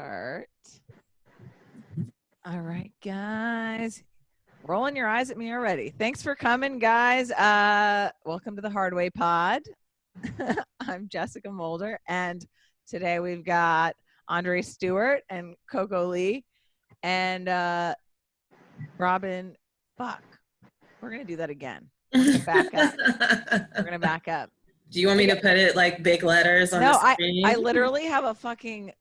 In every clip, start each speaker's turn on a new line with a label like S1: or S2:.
S1: start. All right, guys. Rolling your eyes at me already. Thanks for coming, guys. Welcome to the Hard Way Pod. I'm Jessica Mulder, and today we've got Andre Stewart and Coco Lee and Robin. Fuck. We're going to do that again. We're going to back up. We're going to back up.
S2: Do you want me to put it like big letters on the screen?
S1: I literally have a fucking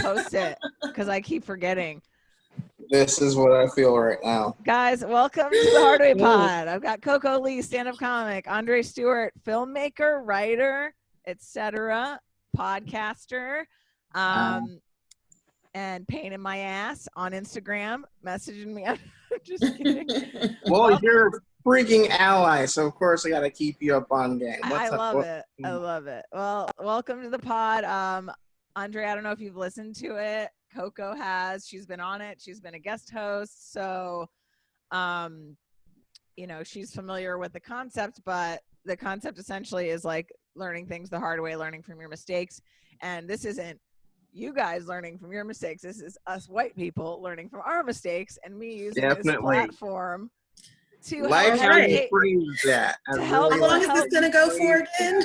S1: post-it because I keep forgetting.
S3: This is what I feel right now.
S1: Guys, welcome to the Hard Way Pod. I've got Coco Lee, stand-up comic, Andre Stewart, filmmaker, writer, etc., podcaster, and pain in my ass on Instagram, messaging me. Just kidding.
S3: Well, you're a freaking ally, so of course I got to keep you up on game.
S1: I love it. I love it. Well, welcome to the pod. Andre, I don't know if you've listened to it. Coco has. She's been on it. She's been a guest host. So, you know, she's familiar with the concept, but the concept essentially is like learning things the hard way, learning from your mistakes. And this isn't you guys learning from your mistakes. This is us white people learning from our mistakes and me using this platform to
S3: like
S1: help
S3: how you phrase that.
S2: How long is this going to go for again?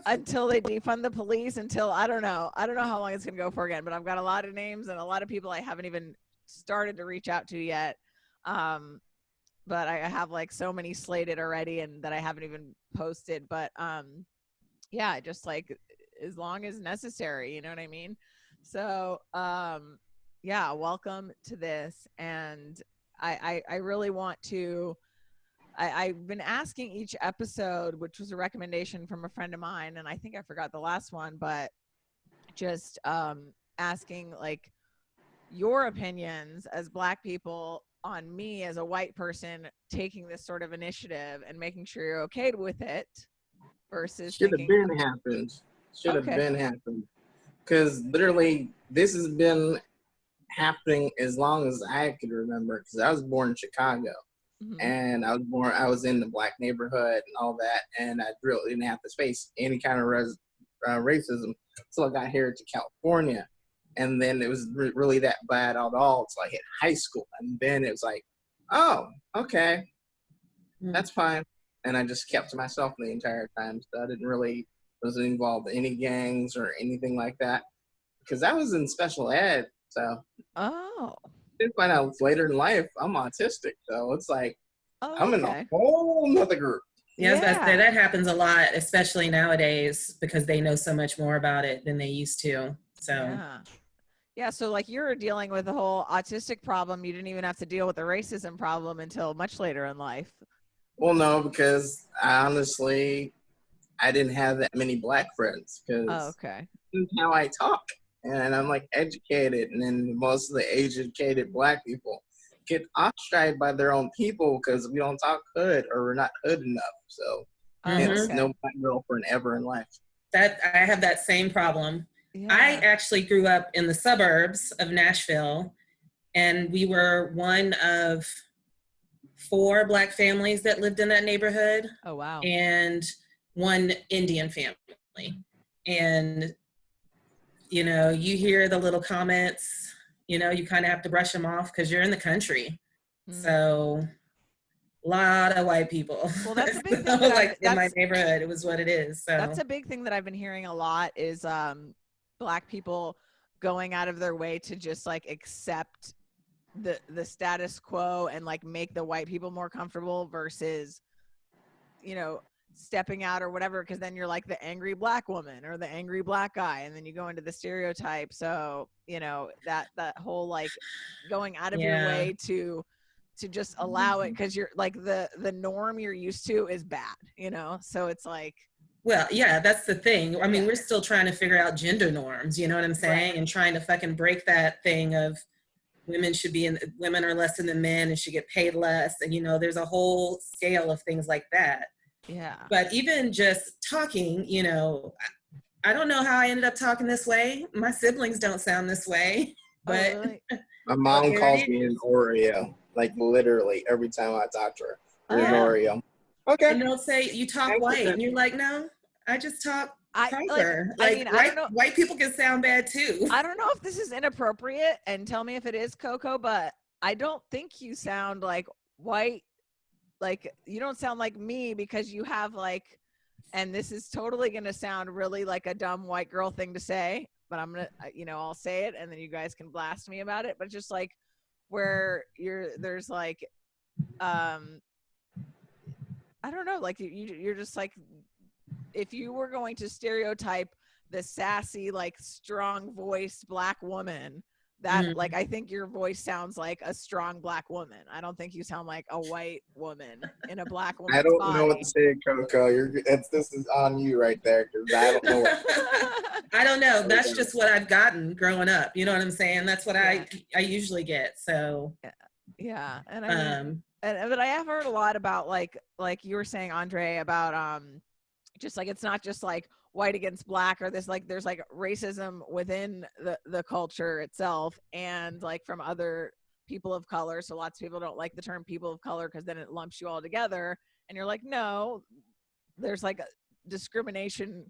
S1: Until they defund the police, until I don't know how long it's going to go for again, but I've got a lot of names and a lot of people I haven't even started to reach out to yet. But I have like so many slated already and that I haven't even posted, but yeah, just like as long as necessary, you know what I mean? So yeah, welcome to this. And I really want to, I've been asking each episode, which was a recommendation from a friend of mine, and I think I forgot the last one, but just asking like your opinions as Black people on me as a white person taking this sort of initiative and making sure you're okay with it versus
S3: should have been happened. Because literally this has been happening as long as I could remember, because I was born in Chicago. And I was in the Black neighborhood and all that, and I really didn't have to face any kind of racism until I got here to California. And then it was really that bad at all until I hit high school, and then it was like, oh, okay, that's fine. And I just kept to myself the entire time, so I wasn't involved in any gangs or anything like that, because I was in special ed. So I did find out later in life I'm autistic, so it's like I'm in a whole nother group.
S2: Yeah, I was about to say that happens a lot, especially nowadays, because they know so much more about it than they used to. So
S1: yeah, so like you're dealing with the whole autistic problem. You didn't even have to deal with the racism problem until much later in life.
S3: Well, no, because I didn't have that many Black friends, because that's how I talk. And I'm like educated, and then most of the educated Black people get ostracized by their own people because we don't talk hood, or we're not hood enough. So it's no Black girlfriend ever in life.
S2: That I have that same problem. Yeah. I actually grew up in the suburbs of Nashville, and we were one of 4 Black families that lived in that neighborhood.
S1: Oh wow!
S2: And one Indian family, and you know, you hear the little comments, you know, you kind of have to brush them off because you're in the country. So a lot of white people.
S1: Well, that's a big thing.
S2: Like in my neighborhood, it was what it is. So
S1: that's a big thing that I've been hearing a lot is Black people going out of their way to just like accept the status quo and like make the white people more comfortable versus, you know, stepping out or whatever, because then you're like the angry Black woman or the angry Black guy, and then you go into the stereotype. So you know that whole like going out of your way to just allow it because you're like the norm you're used to is bad, you know. So it's like,
S2: well, yeah, that's the thing. I mean, we're still trying to figure out gender norms, you know what I'm saying, and trying to fucking break that thing of women are less than the men and should get paid less, and you know, there's a whole scale of things like that.
S1: Yeah.
S2: But even just talking, you know, I don't know how I ended up talking this way. My siblings don't sound this way. But
S1: really?
S3: My mom calls me an Oreo, like literally every time I talk to her. An Oreo. Okay.
S2: And they'll say, you talk white. And you're like, no, I just talk Hyper.
S1: I mean, I don't know.
S2: White people can sound bad too.
S1: I don't know if this is inappropriate, and tell me if it is, Coco, but I don't think you sound like white. Like, you don't sound like me because you have like, and this is totally going to sound really like a dumb white girl thing to say, but I'm going to, I'll say it and then you guys can blast me about it. But just like where there's like, I don't know, like you're just like, if you were going to stereotype the sassy, like strong voiced black woman, that like, I think your voice sounds like a strong black woman. I don't think you sound like a white woman in a black woman's
S3: I don't
S1: body.
S3: know what to say, Coco. This is on you right there, because I don't know.
S2: I don't know. That's just what I've gotten growing up. You know what I'm saying? That's what I usually get. So
S1: yeah, and I mean, but I have heard a lot about like you were saying, Andre, about just like it's not just like white against black, or this like there's like racism within the culture itself, and like from other people of color. So lots of people don't like the term people of color because then it lumps you all together, and you're like, no, there's like a discrimination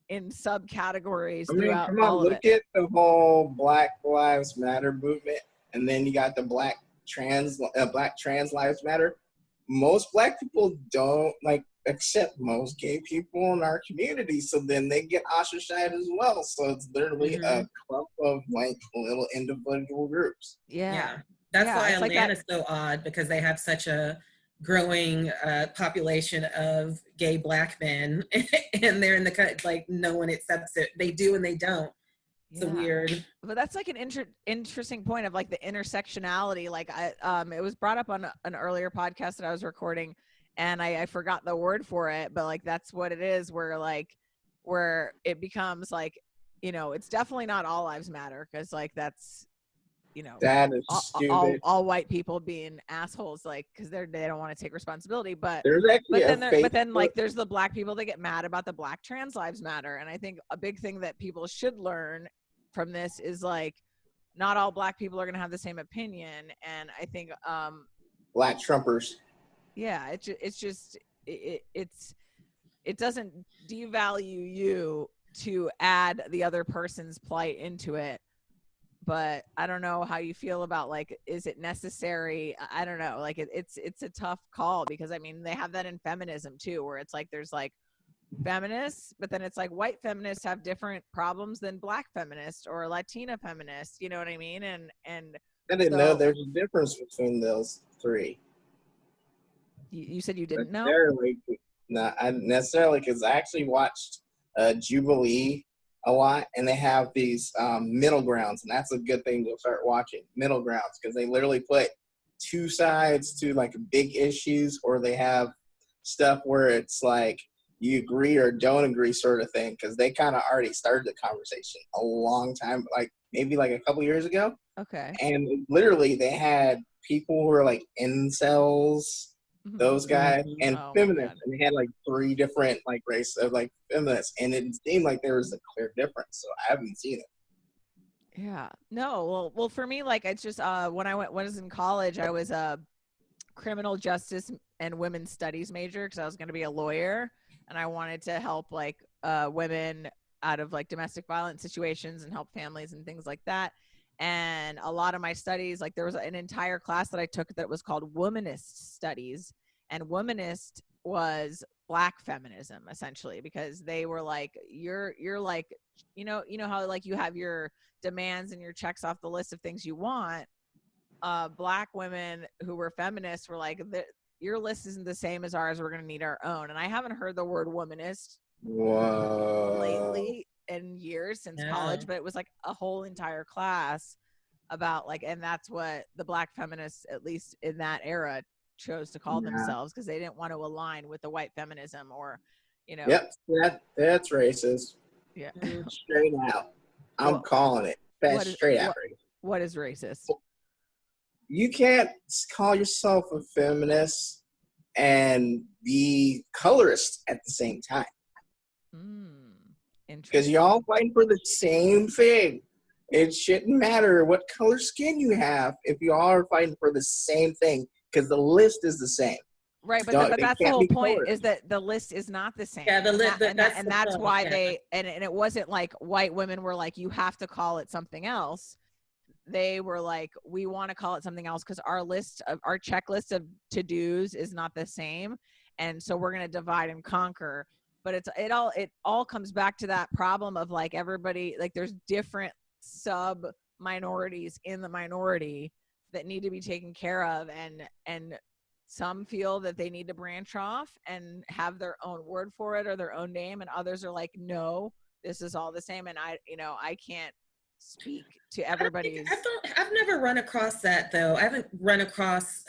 S1: in subcategories throughout.
S3: Come on, look at the whole Black Lives Matter movement, and then you got the Black Trans Lives Matter. Most black people don't like accept most gay people in our community, so then they get ostracized as well. So it's literally a clump of like little individual groups.
S2: Yeah. That's why Atlanta's so odd, because they have such a growing population of gay black men, and they're in the like no one accepts it. They do and they don't. It's a weird.
S1: But that's like an interesting point of like the intersectionality. Like it was brought up on an earlier podcast that I was recording, and I forgot the word for it, but like that's what it is, where it becomes like, it's definitely not all lives matter, because like that's,
S3: that is stupid.
S1: All white people being assholes, like because they don't want to take responsibility. But
S3: there's actually
S1: but then like there's the black people that get mad about the Black Trans Lives Matter, and I think a big thing that people should learn from this is like not all black people are going to have the same opinion. And I think
S3: Black Trumpers,
S1: it doesn't devalue you to add the other person's plight into it. But I don't know how you feel about like, is it necessary? I don't know, like it's a tough call, because I mean they have that in feminism too, where it's like there's like feminists, but then it's like white feminists have different problems than black feminists or Latina feminists, you know what I mean? And
S3: I didn't know there's a difference between those three.
S1: You said you didn't know?
S3: Not necessarily, because I actually watched Jubilee a lot, and they have these middle grounds, and that's a good thing to start watching, middle grounds, because they literally put two sides to like big issues, or they have stuff where it's like you agree or don't agree sort of thing, because they kind of already started the conversation a long time, like maybe like a couple years ago.
S1: Okay.
S3: And literally they had people who were like incels, those guys, and feminists, and they had like three different like races of like feminists, and it seemed like there was a clear difference. So I haven't seen it.
S1: Yeah. No. Well, for me, like it's just when I was in college, I was a criminal justice and women's studies major, because I was going to be a lawyer, and I wanted to help like women out of like domestic violence situations and help families and things like that. And a lot of my studies, like there was an entire class that I took that was called Womanist Studies, and Womanist was black feminism essentially, because they were like, you're like, you know how like you have your demands and your checks off the list of things you want. Black women who were feminists were like, your list isn't the same as ours. We're going to need our own. And I haven't heard the word womanist lately in years since college, but it was like a whole entire class about like, and that's what the black feminists, at least in that era, chose to call themselves, because they didn't want to align with the white feminism, or
S3: Yep, that's racist.
S1: Yeah.
S3: Straight out. I'm calling it. That's straight out racist.
S1: What is racist?
S3: You can't call yourself a feminist and be colorist at the same time. Because y'all fighting for the same thing. It shouldn't matter what color skin you have if you all are fighting for the same thing, because the list is the same.
S1: Right, but
S3: Don't,
S1: but
S3: they
S1: that's the
S3: can't
S1: whole
S3: be
S1: point,
S3: colored.
S1: is that the list is not the same.
S2: Yeah,
S1: And that's
S2: point,
S1: why
S2: yeah.
S1: they, and it wasn't like white women were like, you have to call it something else. They were like, we want to call it something else because our checklist of to-dos is not the same. And so we're going to divide and conquer. But it all comes back to that problem of like everybody, like there's different sub minorities in the minority that need to be taken care of. And some feel that they need to branch off and have their own word for it or their own name. And others are like, no, this is all the same. And I can't speak to everybody's.
S2: I've never run across that though. I haven't run across,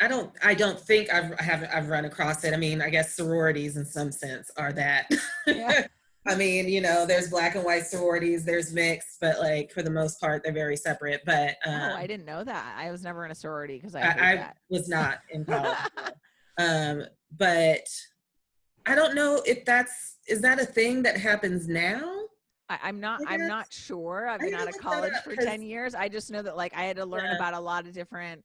S2: I don't think I've run across it. I mean, I guess sororities in some sense are that.
S1: Yeah.
S2: I mean, you know, there's black and white sororities, there's mixed, but like for the most part, they're very separate. But
S1: I didn't know that. I was never in a sorority because I hate
S2: I
S1: that.
S2: was not in college. But I don't know if is that a thing that happens now?
S1: I'm not sure. I've been out of college for 10 years. I just know that like I had to learn about a lot of different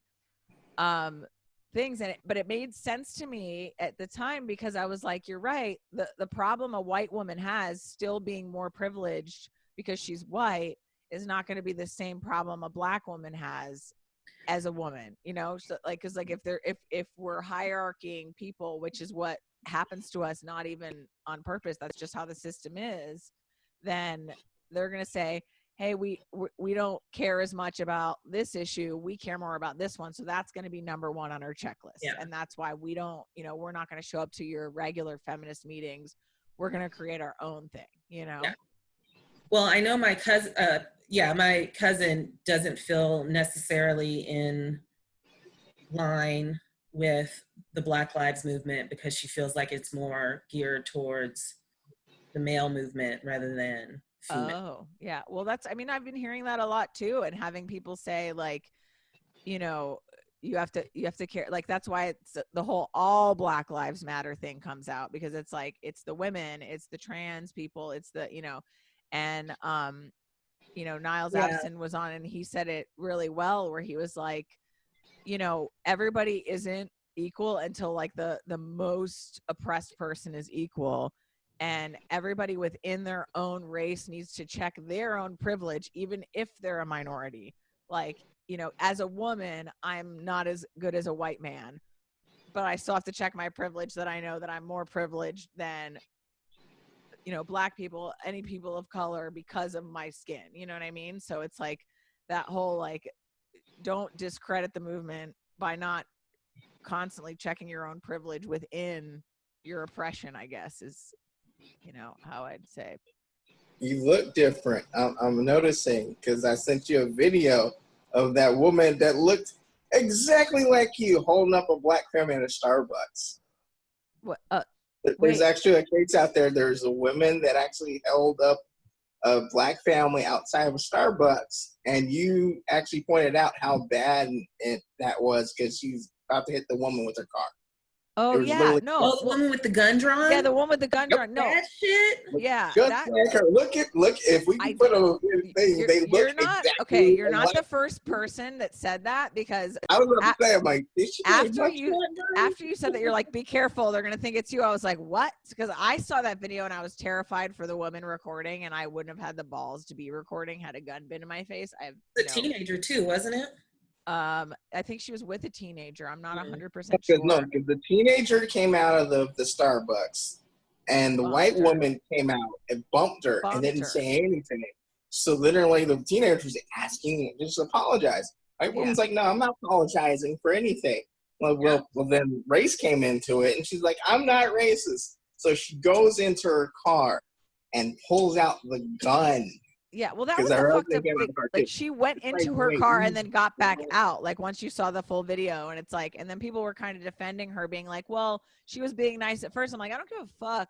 S1: things, but it made sense to me at the time because I was like, you're right. The problem a white woman has, still being more privileged because she's white, is not going to be the same problem a black woman has as a woman, you know? So like, cause like if we're hierarchying people, which is what happens to us, not even on purpose, that's just how the system is, then they're going to say, hey, we don't care as much about this issue. We care more about this one. So that's going to be number one on our checklist.
S2: Yeah.
S1: And that's why we don't, we're not going to show up to your regular feminist meetings. We're going to create our own thing,
S2: Yeah. Well, I know my cousin, my cousin doesn't feel necessarily in line with the Black Lives Movement because she feels like it's more geared towards the male movement rather than female.
S1: Oh, yeah. Well, I've been hearing that a lot too, and having people say like, you have to care. Like, that's why it's the whole all Black Lives Matter thing comes out, because it's like, it's the women, it's the trans people, it's the, and, Niles Abson was on and he said it really well, where he was like, everybody isn't equal until like the most oppressed person is equal. And everybody within their own race needs to check their own privilege, even if they're a minority. Like, as a woman, I'm not as good as a white man, but I still have to check my privilege, that I know that I'm more privileged than, Black people, any people of color, because of my skin. You know what I mean? So it's like that whole, like, don't discredit the movement by not constantly checking your own privilege within your oppression, I guess, is, how I'd say.
S3: You look different. I'm noticing, because I sent you a video of that woman that looked exactly like you holding up a black family at a Starbucks.
S1: What?
S3: There's actually a case out there. There's a woman that actually held up a black family outside of a Starbucks, and you actually pointed out how bad that was, because she's about to hit the woman with her car.
S1: Oh, yeah, no.
S2: Oh, the woman with the gun drawn?
S1: Yeah, the one with the gun drawn. No.
S2: That shit?
S1: Yeah.
S3: Just like her. Look, if we can put a thing, they look exactly.
S1: Okay, you're not the first person that said that, because
S3: I was about to say, I'm like,
S1: after you said that, you're like, be careful, they're going to think it's you. I was like, what? Because I saw that video and I was terrified for the woman recording, and I wouldn't have had the balls to be recording had a gun been in my face.
S2: The teenager too, wasn't it?
S1: I think she was with a teenager. I'm not 100% sure.
S3: No, because the teenager came out of the Starbucks, and the white woman came out and bumped her and didn't say anything. So literally, the teenager was asking, just apologize. White woman's like, no, I'm not apologizing for anything. Well, then race came into it, and she's like, I'm not racist. So she goes into her car and pulls out the gun.
S1: Yeah, well, that was a fucked up thing. Like, she went into her car and then got back out, like, once you saw the full video. And it's like, and then people were kind of defending her, being like, well, she was being nice at first. I'm like, I don't give a fuck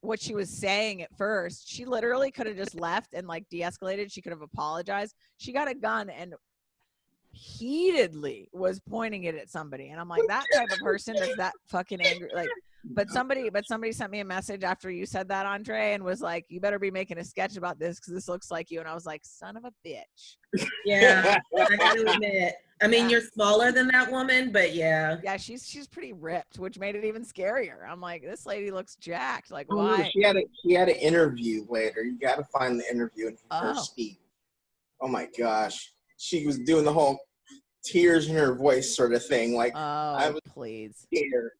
S1: what she was saying at first. She literally could have just left and like de-escalated. She could have apologized. She got a gun and heatedly was pointing it at somebody. And I'm like, that type of person that's that fucking angry. Like, But somebody sent me a message after you said that, Andre, and was like, "You better be making a sketch about this because this looks like you." And I was like, "Son of a bitch."
S2: Yeah, I gotta admit. I mean,
S1: Yeah.
S2: you're smaller than that woman, but yeah.
S1: Yeah, she's pretty ripped, which made it even scarier. I'm like, this lady looks jacked. Like,
S3: Oh,
S1: why?
S3: she had an interview later. You got to find the interview and hear her speak. Oh my gosh, she was doing the whole tears in her voice sort of thing. Like, I was
S1: please.
S3: scared.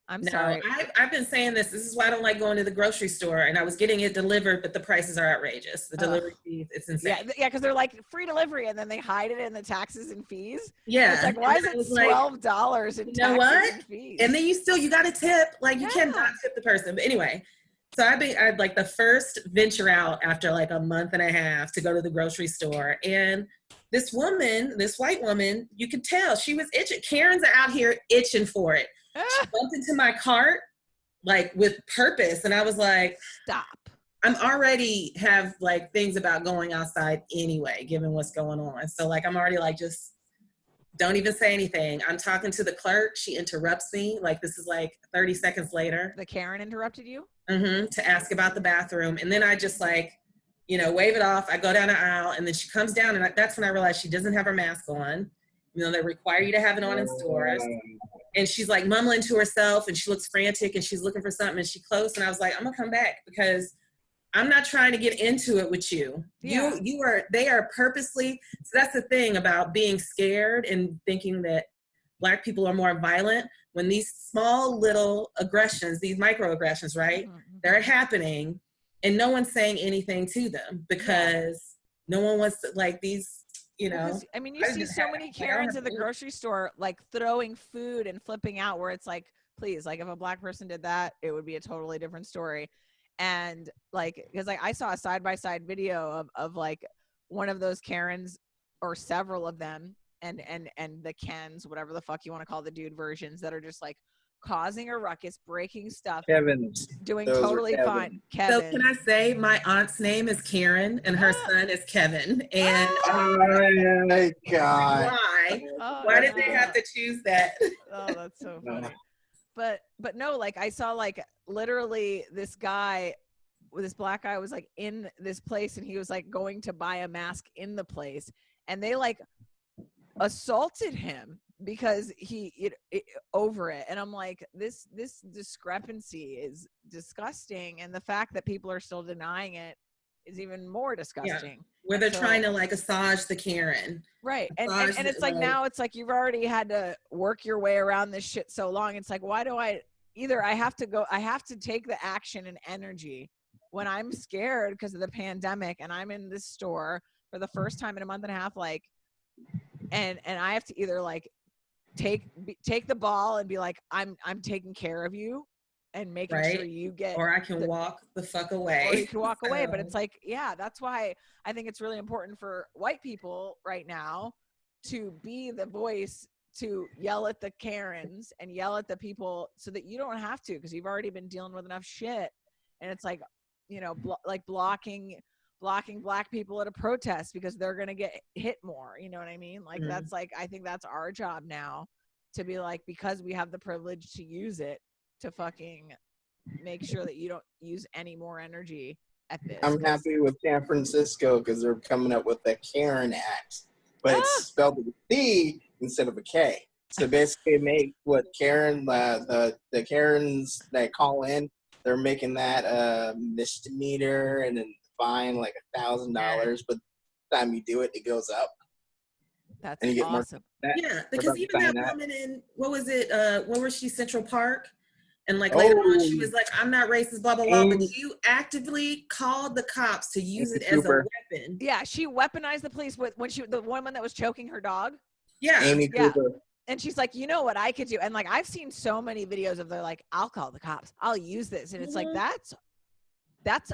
S1: I'm
S2: No,
S1: sorry.
S2: I've been saying this. This is why I don't like going to the grocery store. And I was getting it delivered, but the prices are outrageous. The delivery fees, it's insane.
S1: Yeah, because they're like free delivery, and then they hide it in the taxes and fees.
S2: Yeah,
S1: it's like, why is it $12 in taxes and fees?
S2: And then you got to tip. Like, you cannot tip the person. But anyway, so I'd like the first venture out after like a month and a half to go to the grocery store, and this white woman, you could tell she was itching. Karens are out here itching for it. She bumped into my cart, like, with purpose. And I was like,
S1: stop.
S2: I'm already have like things about going outside anyway, given what's going on. So like, I'm already like, just don't even say anything. I'm talking to the clerk. She interrupts me. Like, this is like 30 seconds later.
S1: The Karen interrupted you?
S2: To ask about the bathroom. And then I just like, wave it off. I go down the aisle, and then she comes down, and that's when I realized she doesn't have her mask on. They require you to have it on in stores. And she's like mumbling to herself, and she looks frantic, and she's looking for something, and she closed. And I was like, I'm gonna come back because I'm not trying to get into it with you.
S1: Yeah.
S2: They are purposely. So that's the thing about being scared and thinking that Black people are more violent. When these small little aggressions, these microaggressions, right, they're happening, and no one's saying anything to them because no one wants to, like, these,
S1: Because, I mean, you see so many Karens in the grocery store, like, throwing food and flipping out, where it's like, please, like, if a Black person did that, it would be a totally different story. And like, because like I saw a side-by-side video of like one of those Karens, or several of them, and the Kens, whatever the fuck you want to call the dude versions, that are just like causing a ruckus, breaking stuff, doing totally fine. Kevin.
S2: So can I say my aunt's name is Karen and her son is Kevin? And
S3: oh my God,
S2: why did they have to choose that?
S1: Oh, that's so funny. But no, like, I saw like literally this Black guy was like in this place, and he was like going to buy a mask in the place, and they like assaulted him because he over it. And I'm like, this discrepancy is disgusting, and the fact that people are still denying it is even more disgusting.
S2: Where they're trying to like massage the Karen,
S1: right? And it's like, now it's like you've already had to work your way around this shit so long. It's like, why do I have to take the action and energy when I'm scared because of the pandemic, and I'm in this store for the first time in a month and a half, like, and I have to either like take the ball and be like, I'm taking care of you and making sure you get,
S2: or I can walk the fuck away.
S1: Or you can walk away. But it's like, yeah, that's why I think it's really important for white people right now to be the voice, to yell at the Karens and yell at the people, so that you don't have to, because you've already been dealing with enough shit. And it's like, like blocking Black people at a protest because they're going to get hit more. You know what I mean? Like, that's like, I think that's our job now, to be like, because we have the privilege to use it, to fucking make sure that you don't use any more energy at this.
S3: I'm happy with San Francisco because they're coming up with the Karen Act, but it's spelled with a C instead of a K. So basically, make what Karen, the Karens that call in, they're making that a misdemeanor and then fine like $1,000. But the time you do it, it goes up.
S1: That's
S3: and you get
S1: awesome.
S2: Yeah, because even that woman in, what was it? What was she? Central Park. And like later on, she was like, I'm not racist, blah, blah, blah. But you actively called the cops to use it as a weapon.
S1: Yeah, she weaponized the police when the woman that was choking her dog.
S2: Yeah.
S3: Amy Cooper.
S1: And she's like, you know what I could do? And like, I've seen so many videos of, they're like, I'll call the cops, I'll use this. And it's like, that's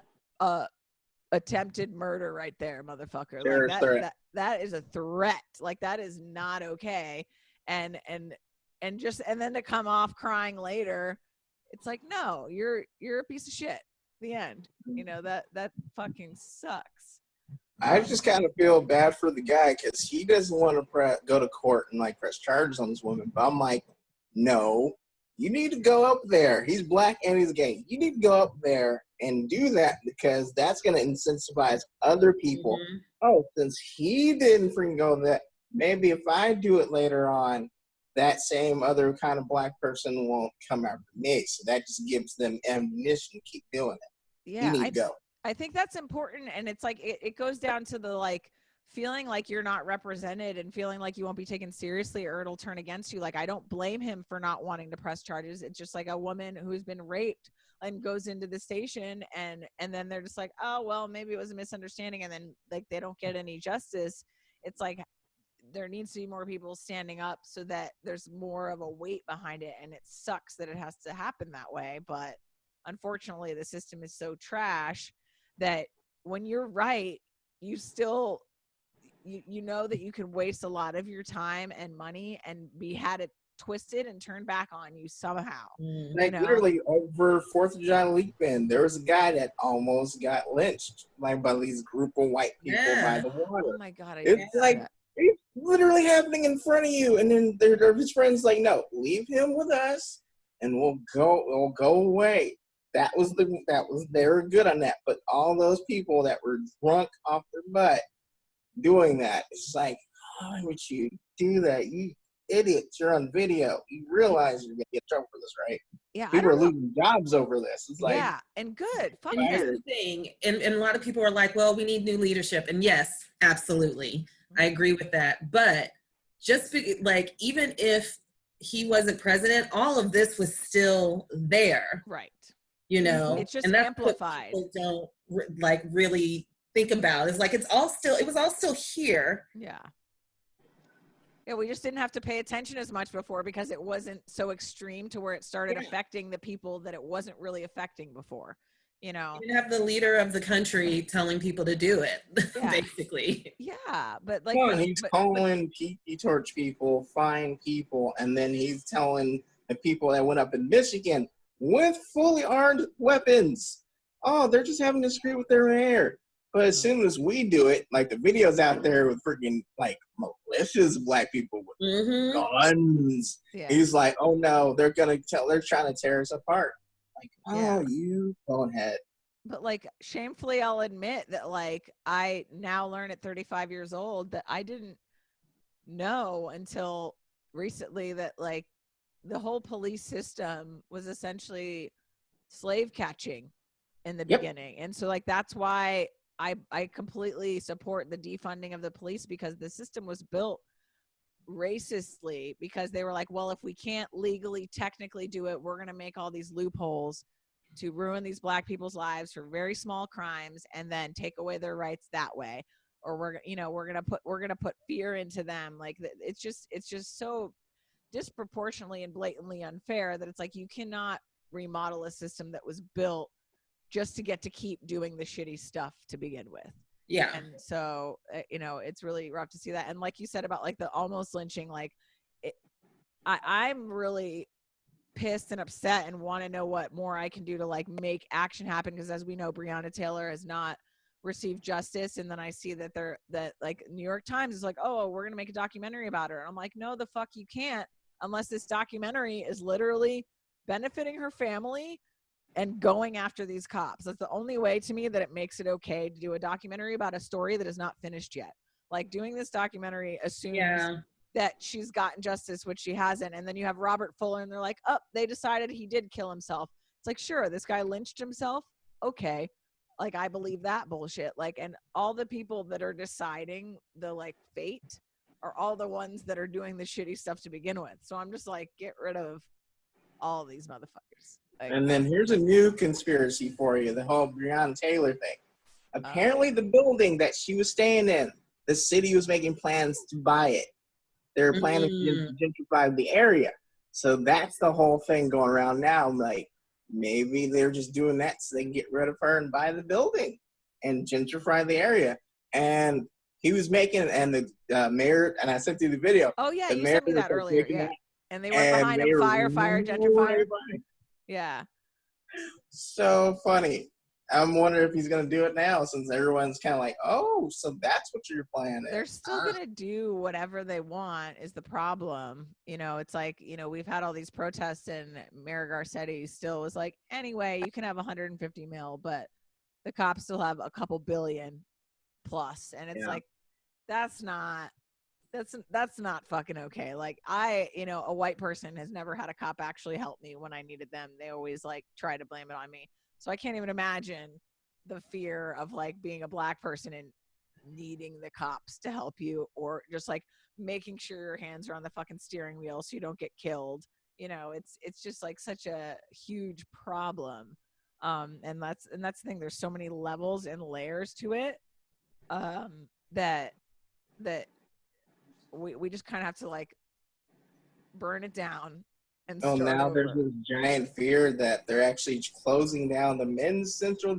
S1: attempted murder right there, motherfucker. Like that is a threat. Like, that is not okay. And then to come off crying later, it's like, no, you're a piece of shit. The end. That fucking sucks.
S3: I just kind of feel bad for the guy because he doesn't want to go to court and like press charges on this woman. But I'm like, no, you need to go up there. He's black and he's gay. You need to go up there and do that because that's going to incentivize other people.
S2: Mm-hmm.
S3: Oh, since he didn't freaking go that, maybe if I do it later on, that same other kind of black person won't come after me. So that just gives them ammunition to keep doing it.
S1: Yeah,
S3: You need to go.
S1: I think that's important. And it's like, it goes down to the like feeling like you're not represented and feeling like you won't be taken seriously or it'll turn against you. Like, I don't blame him for not wanting to press charges. It's just like a woman who's been raped and goes into the station and then they're just like, oh, well, maybe it was a misunderstanding. And then like, they don't get any justice. It's like, there needs to be more people standing up so that there's more of a weight behind it. And it sucks that it has to happen that way. But unfortunately, the system is so trash that when you're right, you still, you know that you can waste a lot of your time and money and had it twisted and turned back on you somehow.
S3: Like, literally over 4th of July weekend, there was a guy that almost got lynched, like by these group of white people by the water.
S1: Oh my God.
S3: It's like, it's literally happening in front of you. And then his friends like, no, leave him with us and we'll go away. They were good on that. But all those people that were drunk off their butt doing that, it's like, why would you do that? You idiots, you're on video. You realize you're gonna get in trouble for this, right?
S1: Yeah.
S3: People are losing jobs over this. It's like,
S1: yeah, and good. Fuck
S2: and here's the thing, and a lot of people are like, well, we need new leadership. And yes, absolutely. I agree with that. But just like, even if he wasn't president, all of this was still there.
S1: Right.
S2: You know,
S1: it's just
S2: and that's
S1: amplified.
S2: What people don't like really think about. It's like, it was all still here.
S1: Yeah. Yeah, we just didn't have to pay attention as much before because it wasn't so extreme to where it started affecting the people that it wasn't really affecting before. You know,
S2: you have the leader of the country telling people to do it, basically.
S1: Yeah, but like,
S3: he's calling tiki torch people, fine people, and then he's telling the people that went up in Michigan with fully armed weapons, oh, they're just having to screw with their mayor. But as soon as we do it, like the videos out there with freaking like malicious black people with guns, he's like, oh no, they're trying to tear us apart. Like, oh, you go ahead.
S1: But like, shamefully, I'll admit that like, I now learn at 35 years old that I didn't know until recently that like the whole police system was essentially slave catching in the beginning. And so like, that's why I completely support the defunding of the police, because the system was built racistly, because they were like, well, if we can't legally technically do it, we're going to make all these loopholes to ruin these black people's lives for very small crimes and then take away their rights that way. Or we're going to put fear into them. Like, it's just so disproportionately and blatantly unfair that it's like, you cannot remodel a system that was built just to get to keep doing the shitty stuff to begin with.
S2: Yeah.
S1: And so, it's really rough to see that. And like you said about like the almost lynching, like I'm really pissed and upset and want to know what more I can do to like make action happen. Because as we know, Breonna Taylor has not received justice. And then I see that that like New York Times is like, oh, we're going to make a documentary about her. And I'm like, no, the fuck you can't, unless this documentary is literally benefiting her family and going after these cops. That's the only way to me that it makes it okay to do a documentary about a story that is not finished yet. Like, doing this documentary assumes that she's gotten justice, which she hasn't. And then you have Robert Fuller and they're like, oh, they decided he did kill himself. It's like, sure, this guy lynched himself. Okay. Like, I believe that bullshit. Like, and all the people that are deciding the like fate are all the ones that are doing the shitty stuff to begin with. So I'm just like, get rid of all these motherfuckers. Like,
S3: and then here's a new conspiracy for you, the whole Breonna Taylor thing. Apparently the building that she was staying in, the city was making plans to buy it. They were planning to gentrify the area. So that's the whole thing going around now. Like, maybe they're just doing that so they can get rid of her and buy the building and gentrify the area. And he was making, and the mayor, and I sent you the video.
S1: Oh yeah,
S3: the
S1: you
S3: mayor
S1: sent me that earlier. Yeah. And they went behind him, fire, gentrify. Yeah.
S3: So funny. I'm wondering if he's going to do it now, since everyone's kind of like, oh, so that's what your plan is.
S1: They're still going to do whatever they want is the problem. You know, it's like, you know, we've had all these protests and Mayor Garcetti still was like, anyway, you can have 150 mil, but the cops still have a couple billion plus. And it's like, that's not fucking okay. Like you know, a white person has never had a cop actually help me when I needed them. They always like try to blame it on me. So I can't even imagine the fear of like being a black person and needing the cops to help you, or just like making sure your hands are on the fucking steering wheel so you don't get killed. You know, it's just like such a huge problem. And that's the thing. There's so many levels and layers to it. That we just kind of have to like burn it down and start
S3: now
S1: over.
S3: there's this giant fear that they're actually closing down the men's central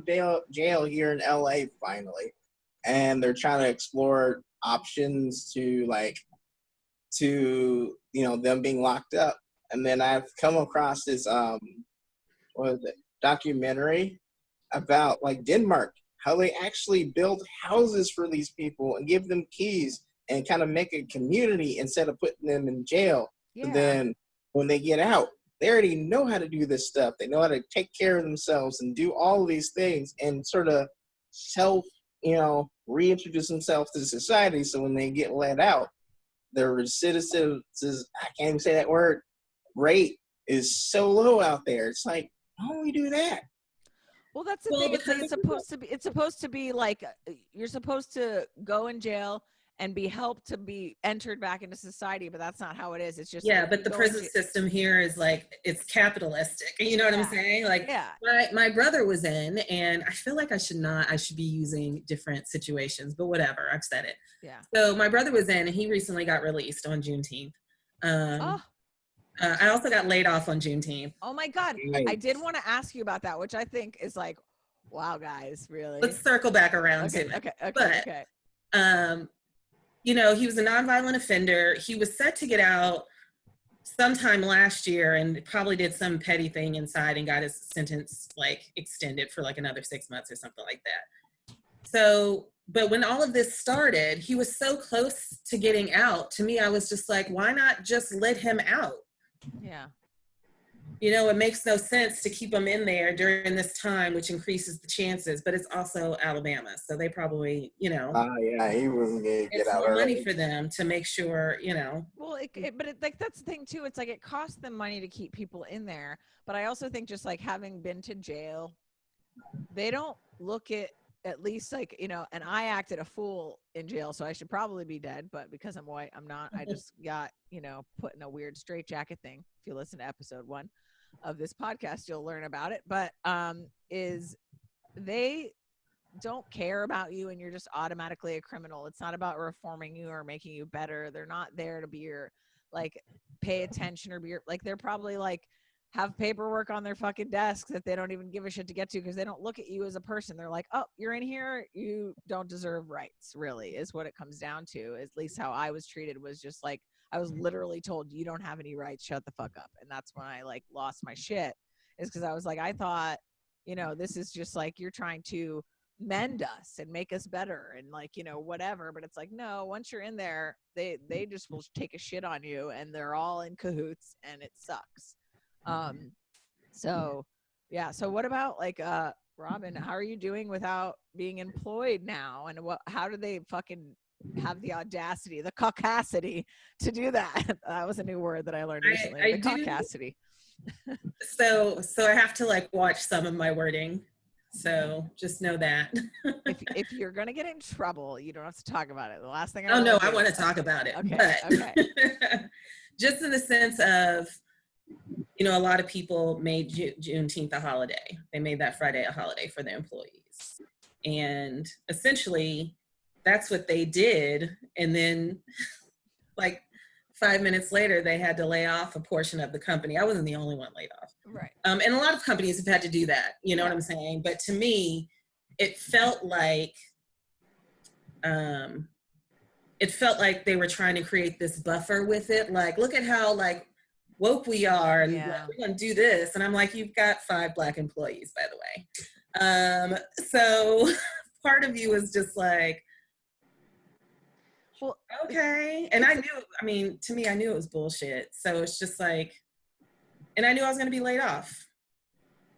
S3: jail here in LA finally, and they're trying to explore options to them being locked up. And then I've come across this documentary about like Denmark, how they actually build houses for these people and give them keys and kind of make a community instead of putting them in jail.
S1: Yeah.
S3: And then when they get out, they already know how to do this stuff. They know how to take care of themselves and do all of these things and sort of reintroduce themselves to society. So when they get let out, their recidivism, I can't even say that word, rate is so low out there. It's like, how do we do that?
S1: Well, that's the thing. It's like it's supposed to be like you're supposed to go in jail and be helped to be entered back into society, but that's not how it is. It's just
S2: yeah.
S1: like,
S2: But the prison system here is like, it's capitalistic. You know what I'm saying? Like, my brother was in, and I feel like I should be using different situations, but whatever. I've said it.
S1: Yeah.
S2: So my brother was in, and he recently got released on Juneteenth. I also got laid off on Juneteenth.
S1: Oh my God. I did want to ask you about that, which I think is like, wow, guys, really?
S2: Let's circle back around to it.
S1: Okay.
S2: You know, he was a nonviolent offender. He was set to get out sometime last year and probably did some petty thing inside and got his sentence like extended for like another 6 months or something like that. So, but when all of this started, he was so close to getting out. To me, I was just like, why not just let him out?
S1: Yeah.
S2: You know, it makes no sense to keep him in there during this time, which increases the chances, but it's also Alabama. So they probably, you know.
S3: He wouldn't get out
S2: more
S3: early.
S2: money for them to make sure, you know.
S1: Well, but like, that's the thing too. It's like, it costs them money to keep people in there. But I also think just like having been to jail, they don't look at least like, you know, and I acted a fool in jail, so I should probably be dead, but because I'm white, I'm not. I just got, you know, put in a weird straitjacket thing. If you listen to episode 1 of this podcast, you'll learn about it. But is they don't care about you and you're just automatically a criminal. It's not about reforming you or making you better. They're not there to be your like pay attention or be your, like, they're probably like have paperwork on their fucking desks that they don't even give a shit to get to because they don't look at you as a person. They're like, oh, you're in here, you don't deserve rights, really, is what it comes down to. At least how I was treated was just like, I was literally told, you don't have any rights, shut the fuck up. And that's when I like lost my shit, is because I was like, I thought, you know, this is just like, you're trying to mend us and make us better and like, you know, whatever. But it's like, no, once you're in there, they just will take a shit on you and they're all in cahoots and it sucks. So yeah. So what about like, Robin, how are you doing without being employed now? And how do they fucking have the audacity, the caucasity to do that? That was a new word that I learned recently. The caucasity.
S2: So I have to like watch some of my wording. So just know that.
S1: if you're going to get in trouble, you don't have to talk about it. The last thing
S2: I want to talk about it.
S1: Okay.
S2: But
S1: Okay.
S2: Just in the sense of, you know, a lot of people made Juneteenth a holiday. They made that Friday a holiday for their employees. And essentially, that's what they did. And then, like, 5 minutes later, they had to lay off a portion of the company. I wasn't the only one laid off.
S1: Right.
S2: And a lot of companies have had to do that. You know what I'm saying? But to me, it felt like they were trying to create this buffer with it. Like, look at how like woke we are, and like, we're gonna do this. And I'm like, you've got 5 Black employees, by the way. So part of you is just like,
S1: Well,
S2: okay. And I knew, to me, I knew it was bullshit. So it's just like, and I knew I was going to be laid off.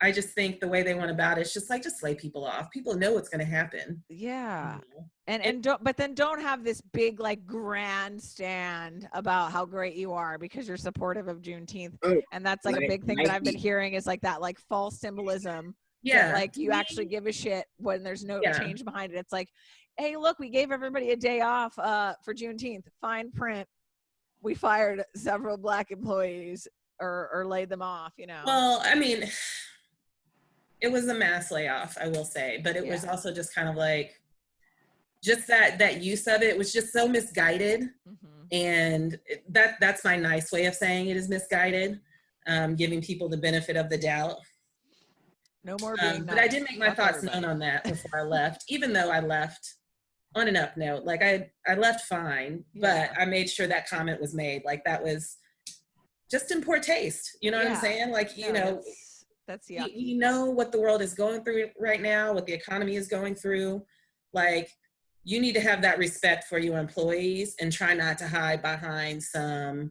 S2: I just think the way they went about it, it's just like, just lay people off. People know what's going to happen.
S1: yeah. And don't have this big like grandstand about how great you are because you're supportive of Juneteenth. And that's like a big thing that I've been hearing is like that like false symbolism.
S2: Yeah.
S1: That, like you actually give a shit when there's no change behind it. It's like, hey, look, we gave everybody a day off for Juneteenth. Fine print. We fired several Black employees or laid them off, you know.
S2: Well, I mean, it was a mass layoff, I will say, but it was also just kind of like, just that use of it was just so misguided. And that's my nice way of saying it is misguided, giving people the benefit of the doubt.
S1: No more being nice.
S2: But I did make my thoughts known on that before I left, even though I left on an up note. Like I left fine, but I made sure that comment was made. Like that was just in poor taste. You know what I'm saying? Like, you know,
S1: that's
S2: you know what the world is going through right now, what the economy is going through. Like, you need to have that respect for your employees and try not to hide behind some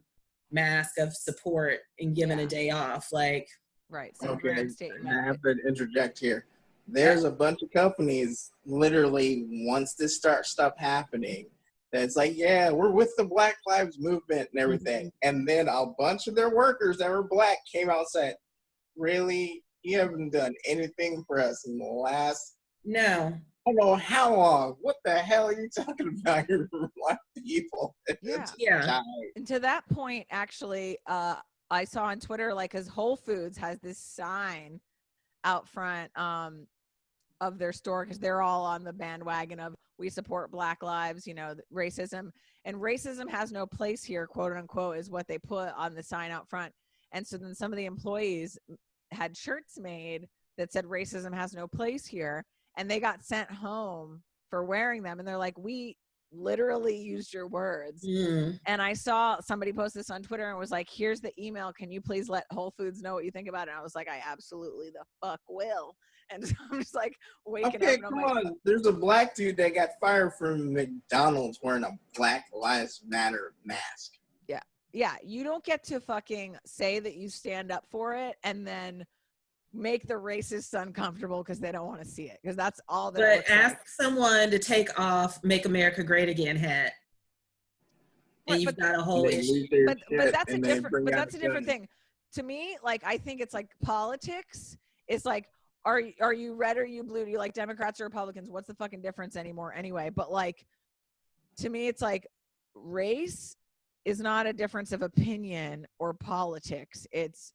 S2: mask of support and giving a day off. Like,
S1: right.
S3: Okay, I have to interject here. There's a bunch of companies literally once this stuff happening, that's like, yeah, we're with the Black Lives Movement and everything. And then a bunch of their workers that were Black came out and said, really? You haven't done anything for us in the last I don't know how long. What the hell are you talking about? You're Black people.
S1: Yeah. And to that point, actually, I saw on Twitter, like, because Whole Foods has this sign out front of their store because they're all on the bandwagon of we support Black lives, you know, racism. And racism has no place here, quote unquote, is what they put on the sign out front. And so then some of the employees had shirts made that said racism has no place here. And they got sent home for wearing them. And they're like, we literally used your words. And I saw somebody post this on Twitter and was like, here's the email. Can you please let Whole Foods know what you think about it? And I was like, I absolutely the fuck will. And so I'm just like waking up.
S3: Come on. There's a Black dude that got fired from McDonald's wearing a Black Lives Matter mask.
S1: Yeah. You don't get to fucking say that you stand up for it and then make the racists uncomfortable because they don't want to see it, because that's all that.
S2: But ask someone to take off "Make America Great Again" hat, and you've got a whole issue.
S1: But that's a different. But that's a different thing. To me, like, I think it's like politics. It's like, are you red or are you blue? Do you like Democrats or Republicans? What's the fucking difference anymore? Anyway, but like, to me, it's like race is not a difference of opinion or politics. It's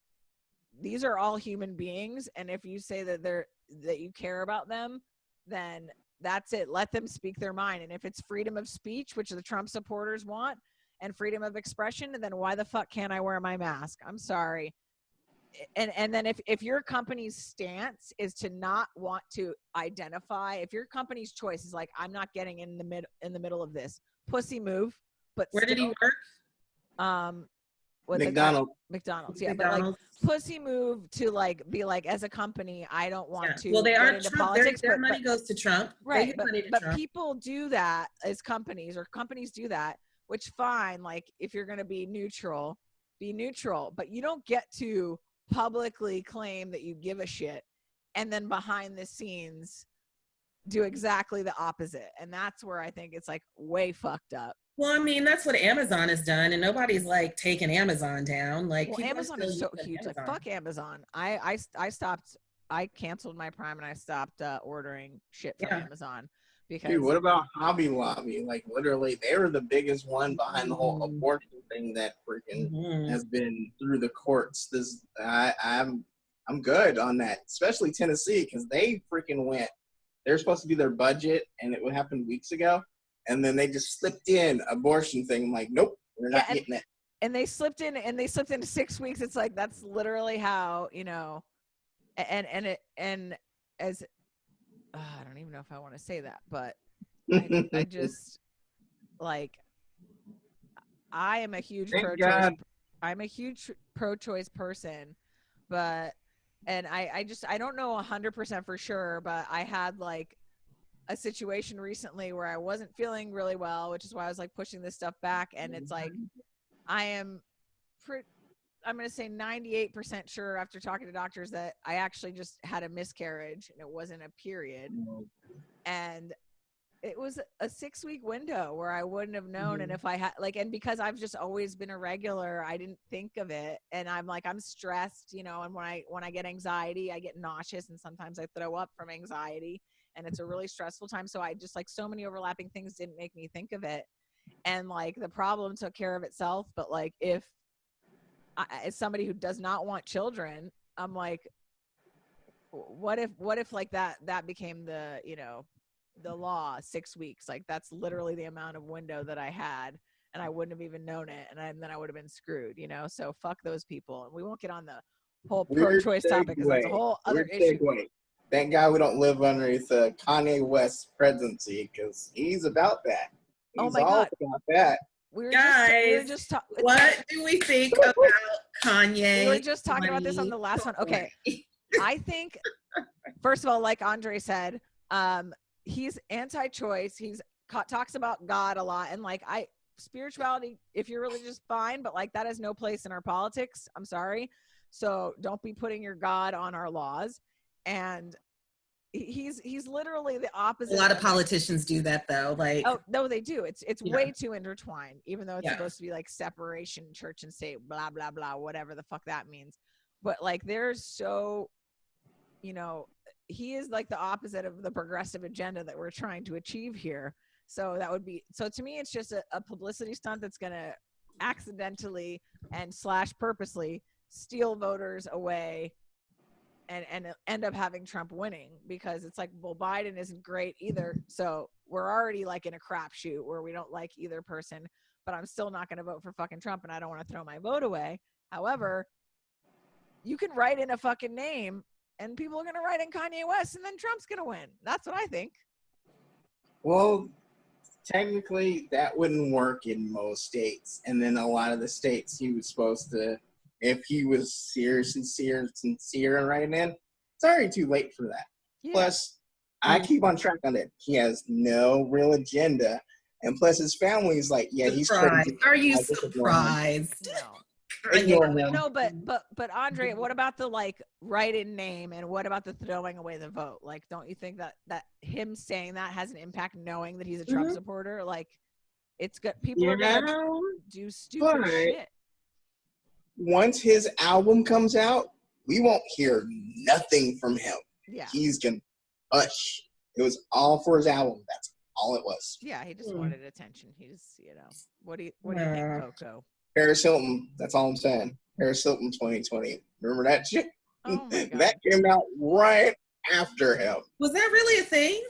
S1: these are all human beings, and if you say that you care about them, then that's it. Let them speak their mind. And if it's freedom of speech, which the Trump supporters want, and freedom of expression, then why the fuck can't I wear my mask? I'm sorry. And then if your company's stance is to not want to identify, if your company's choice is like, I'm not getting in the middle of this, pussy move. But
S2: where did he work?
S3: McDonald's.
S1: Yeah, but like pussy move to like be like, as a company, I don't want to.
S2: Well, they are
S1: into
S2: Trump.
S1: Politics,
S2: their money goes to Trump,
S1: right? But people do that as companies, or companies do that, which fine. Like, if you're going to be neutral, but you don't get to publicly claim that you give a shit and then behind the scenes do exactly the opposite. And that's where I think it's like way fucked up.
S2: Well, I mean, that's what Amazon has done, and nobody's like taking Amazon down. Like,
S1: well, Amazon is so huge. Like, fuck Amazon. I canceled my Prime and I stopped ordering shit from Amazon. Because,
S3: dude, what about Hobby Lobby? Like, literally, they were the biggest one behind the whole abortion thing that freaking has been through the courts. I'm good on that, especially Tennessee, because they freaking went. They're supposed to be their budget, and it would happen weeks ago. And then they just slipped in abortion thing. I'm like, nope, we're not getting it.
S1: And they slipped into 6 weeks. It's like, that's literally how, you know, and as I don't even know if I want to say that, but I just like, I'm a huge pro-choice person, but And I don't know 100% for sure, but I had like a situation recently where I wasn't feeling really well, which is why I was like pushing this stuff back. And it's like, I am I'm going to say 98% sure after talking to doctors that I actually just had a miscarriage and it wasn't a period. And it was a 6-week window where I wouldn't have known. And if I had like, and because I've just always been a regular, I didn't think of it. And I'm like, I'm stressed, you know, and when I get anxiety, I get nauseous and sometimes I throw up from anxiety and it's a really stressful time. So I just like so many overlapping things didn't make me think of it. And like the problem took care of itself. But like, if as somebody who does not want children, I'm like, what if like that became the, you know, the law, 6 weeks, like that's literally the amount of window that I had and I wouldn't have even known it. And then I would have been screwed, you know? So fuck those people. And we won't get on the whole pro-choice topic because that's a whole other issue.
S3: Thank God we don't live underneath Kanye West's presidency because he's about that. He's
S1: oh my God.
S3: About that.
S1: We were just
S2: what do we think about Kanye?
S1: We were just talking about this on the last one. Okay. I think, first of all, like Andre said, he's anti-choice. He's talks about God a lot. And like, spirituality, if you're religious, fine, but like that has no place in our politics. I'm sorry. So don't be putting your God on our laws. And he's literally the opposite.
S2: A lot of politicians do that though. Like,
S1: oh no, they do. It's way too intertwined, even though it's supposed to be like separation, church and state, blah blah blah, whatever the fuck that means. But like, there's so, you know, he is like the opposite of the progressive agenda that we're trying to achieve here. So that would be, so to me, it's just a publicity stunt that's going to accidentally and / purposely steal voters away and end up having Trump winning, because it's like, well, Biden isn't great either. So we're already like in a crapshoot where we don't like either person, but I'm still not going to vote for fucking Trump and I don't want to throw my vote away. However, you can write in a fucking name and people are going to write in Kanye West and then Trump's going to win. That's what I think.
S3: Well, technically that wouldn't work in most states. And then a lot of the states he was supposed to, if he was sincere and writing in, it's already too late for that. Yeah. Plus, I keep on track on it. He has no real agenda. And plus his family's like, yeah, he's crazy.
S2: Are you surprised?
S1: No, but Andre, what about the like write-in name, and what about the throwing away the vote? Like, don't you think that him saying that has an impact, knowing that he's a Trump supporter? Like, it's good. People are gonna do stupid shit.
S3: Once his album comes out, we won't hear nothing from him.
S1: Yeah,
S3: he's gonna hush. It was all for his album. That's all it was.
S1: Yeah, he just wanted attention. He's, you know, what do you think, Coco?
S3: Paris Hilton. That's all I'm saying. Paris Hilton 2020. Remember that shit?
S1: Oh my God.
S3: That came out right after him.
S2: Was that really a thing?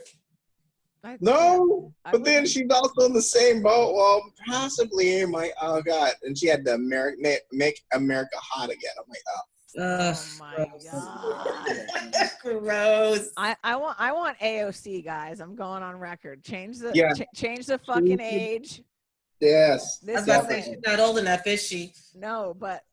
S3: No, but then she's also in the same boat. Well, possibly. Oh God. And she had to make America hot again. I'm like,
S1: oh my God.
S2: Gross.
S1: I want AOC, guys. I'm going on record. Change the fucking age.
S3: Yes.
S2: I was about to say, she's not old enough, is she?
S1: No, but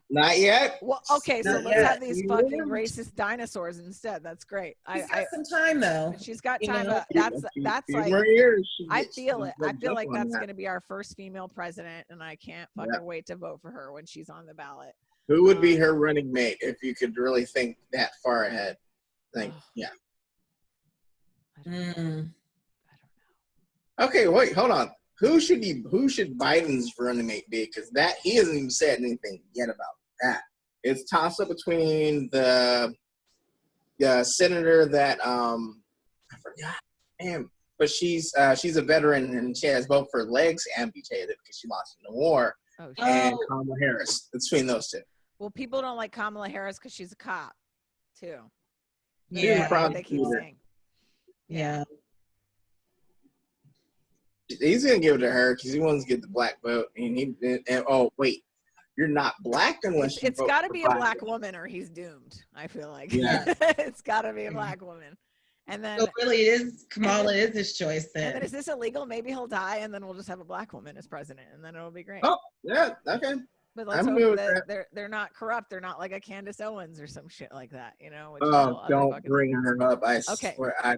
S3: not yet.
S1: Well, okay, so let's have these fucking racist dinosaurs instead. That's great.
S2: She's got some time though.
S1: She's got time. That's like,
S3: years,
S1: I feel it. I feel like that's going to be our first female president, and I can't fucking wait to vote for her when she's on the ballot.
S3: Who would be her running mate if you could really think that far ahead? I don't know. Okay, wait, hold on. Who should Biden's running mate be? Because he hasn't even said anything yet about that. It's tossed up between the senator that I forgot, man, but she's a veteran and she has both her legs amputated because she lost in the war, and Kamala Harris. It's between those two.
S1: Well, people don't like Kamala Harris because she's a cop, too.
S2: Yeah,
S1: they keep saying.
S2: Yeah.
S3: He's gonna give it to her because he wants to get the black vote, and oh wait, you're not black unless
S1: it's got to be a black woman or he's doomed. I feel like it's got to be a black woman, and then
S2: so really Kamala is his choice then.
S1: And then is this illegal? Maybe he'll die, and then we'll just have a black woman as president, and then it'll be great.
S3: Oh yeah, okay.
S1: But let's
S3: I'm
S1: hope
S3: good with
S1: that
S3: that.
S1: they're not corrupt. They're not like a Candace Owens or some shit like that, you know? Which is a
S3: Oh,
S1: whole other
S3: don't
S1: fucking
S3: bring
S1: thing.
S3: her up. I
S1: Okay.
S3: swear, I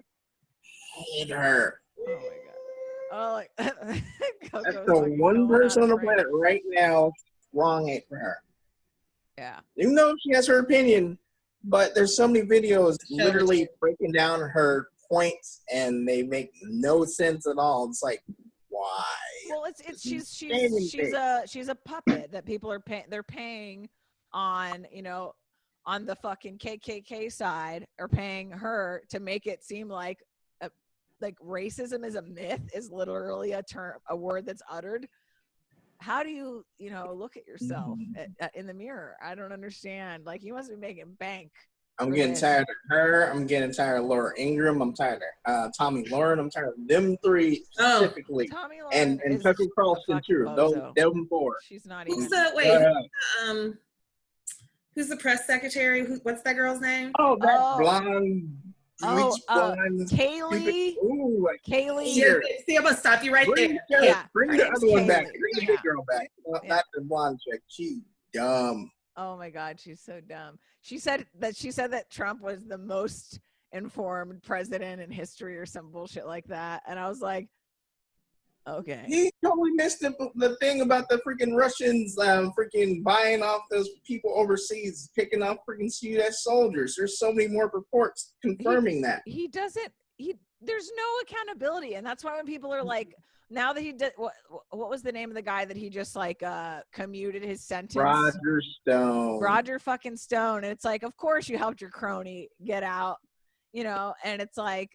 S3: hate her.
S1: Oh my god. Oh, like
S3: That's
S1: Coco's
S3: the
S1: fucking
S3: one
S1: going
S3: person
S1: on
S3: on
S1: it
S3: the
S1: right
S3: planet
S1: now.
S3: right now. Wrong hate for her.
S1: Yeah.
S3: Even though she has her opinion, but there's so many videos
S2: Show it to
S3: literally
S2: you.
S3: breaking down her points, and they make no sense at all. It's like, why?
S1: Well, it's
S3: Shaming thing.
S1: she's a puppet that people are paying. They're paying on, you know, on the fucking KKK side, are paying her to make it seem like racism is a myth, is literally a word that's uttered. How do you, you know, look at yourself in the mirror? I don't understand. Like, you must be making bank.
S3: I'm getting tired of her. I'm getting tired of Laura Ingraham. I'm tired of Tommy Lauren. I'm tired of them three specifically.
S1: Tommy Lauren
S3: And
S1: is
S3: Tucker
S1: a
S3: Carlson
S1: fucking
S3: too.
S1: bozo.
S3: Them four.
S1: She's not
S2: Who's
S1: even.
S2: who's the press secretary? What's that girl's name?
S3: Oh, that blonde.
S1: Kaylee.
S3: Ooh,
S1: Kaylee.
S2: See, I'm gonna stop you right
S3: bring
S2: there.
S3: Yeah, bring the other one back.
S1: Kaylee.
S3: Bring the girl back. Not the blonde chick. She's dumb.
S1: Oh my god, she's so dumb. She said that Trump was the most informed president in history or some bullshit like that, and I was like, okay.
S3: He totally missed the thing about the freaking Russians freaking buying off those people overseas, picking up freaking U.S. soldiers. There's so many more reports confirming that.
S1: He doesn't. There's no accountability, and that's why when people are like, now that he did, what was the name of the guy that he just like commuted his sentence?
S3: Roger Stone.
S1: Roger fucking Stone. And it's like, of course you helped your crony get out, you know, and it's like,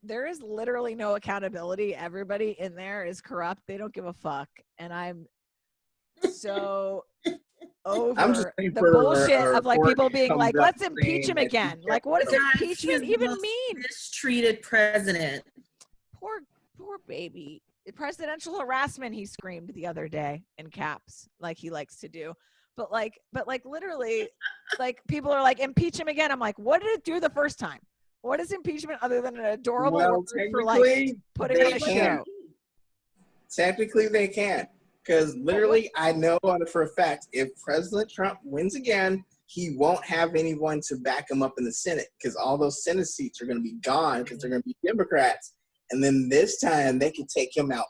S1: there is literally no accountability. Everybody in there is corrupt. They don't give a fuck. And I'm so over the bullshit of like people being like, let's impeach him again. Like, what does impeachment even mean?
S2: Mistreated president.
S1: Poor baby. Presidential harassment, he screamed the other day in caps, like he likes to do. But like literally, like people are like, impeach him again. I'm like, what did it do the first time? What is impeachment other than an adorable word for like putting on a show?
S3: Technically, they can. Because literally, I know for a fact, if President Trump wins again, he won't have anyone to back him up in the Senate, because all those Senate seats are going to be gone because they're going to be Democrats. And then this time, they can take him out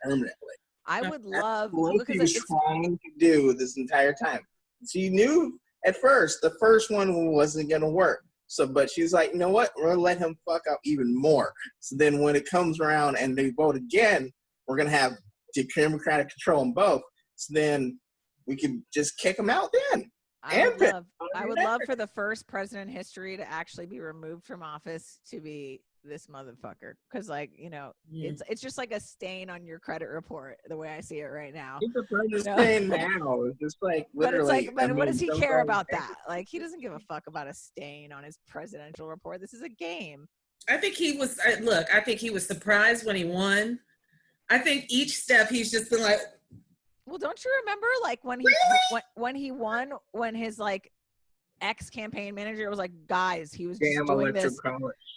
S3: permanently.
S1: I would love
S3: what he was trying to do this entire time. So you knew at first, the first one wasn't going to work. So, but she's like, you know what? We're going to let him fuck up even more. So then when it comes around and they vote again, we're going to have Democratic control in both. So then we can just kick him out then.
S1: I would love for the first president in history to actually be removed from office to be this motherfucker. Because, like, you know, it's just like a stain on your credit report, the way I see it right now.
S3: It's a stain now. It's just like literally.
S1: But what does he care about that? Like, he doesn't give a fuck about a stain on his presidential report. This is a game.
S2: I think he was. I think he was surprised when he won. I think each step he's just been like.
S1: Well, don't you remember, like, when he won, when his like ex-campaign manager was like, guys, he was just doing this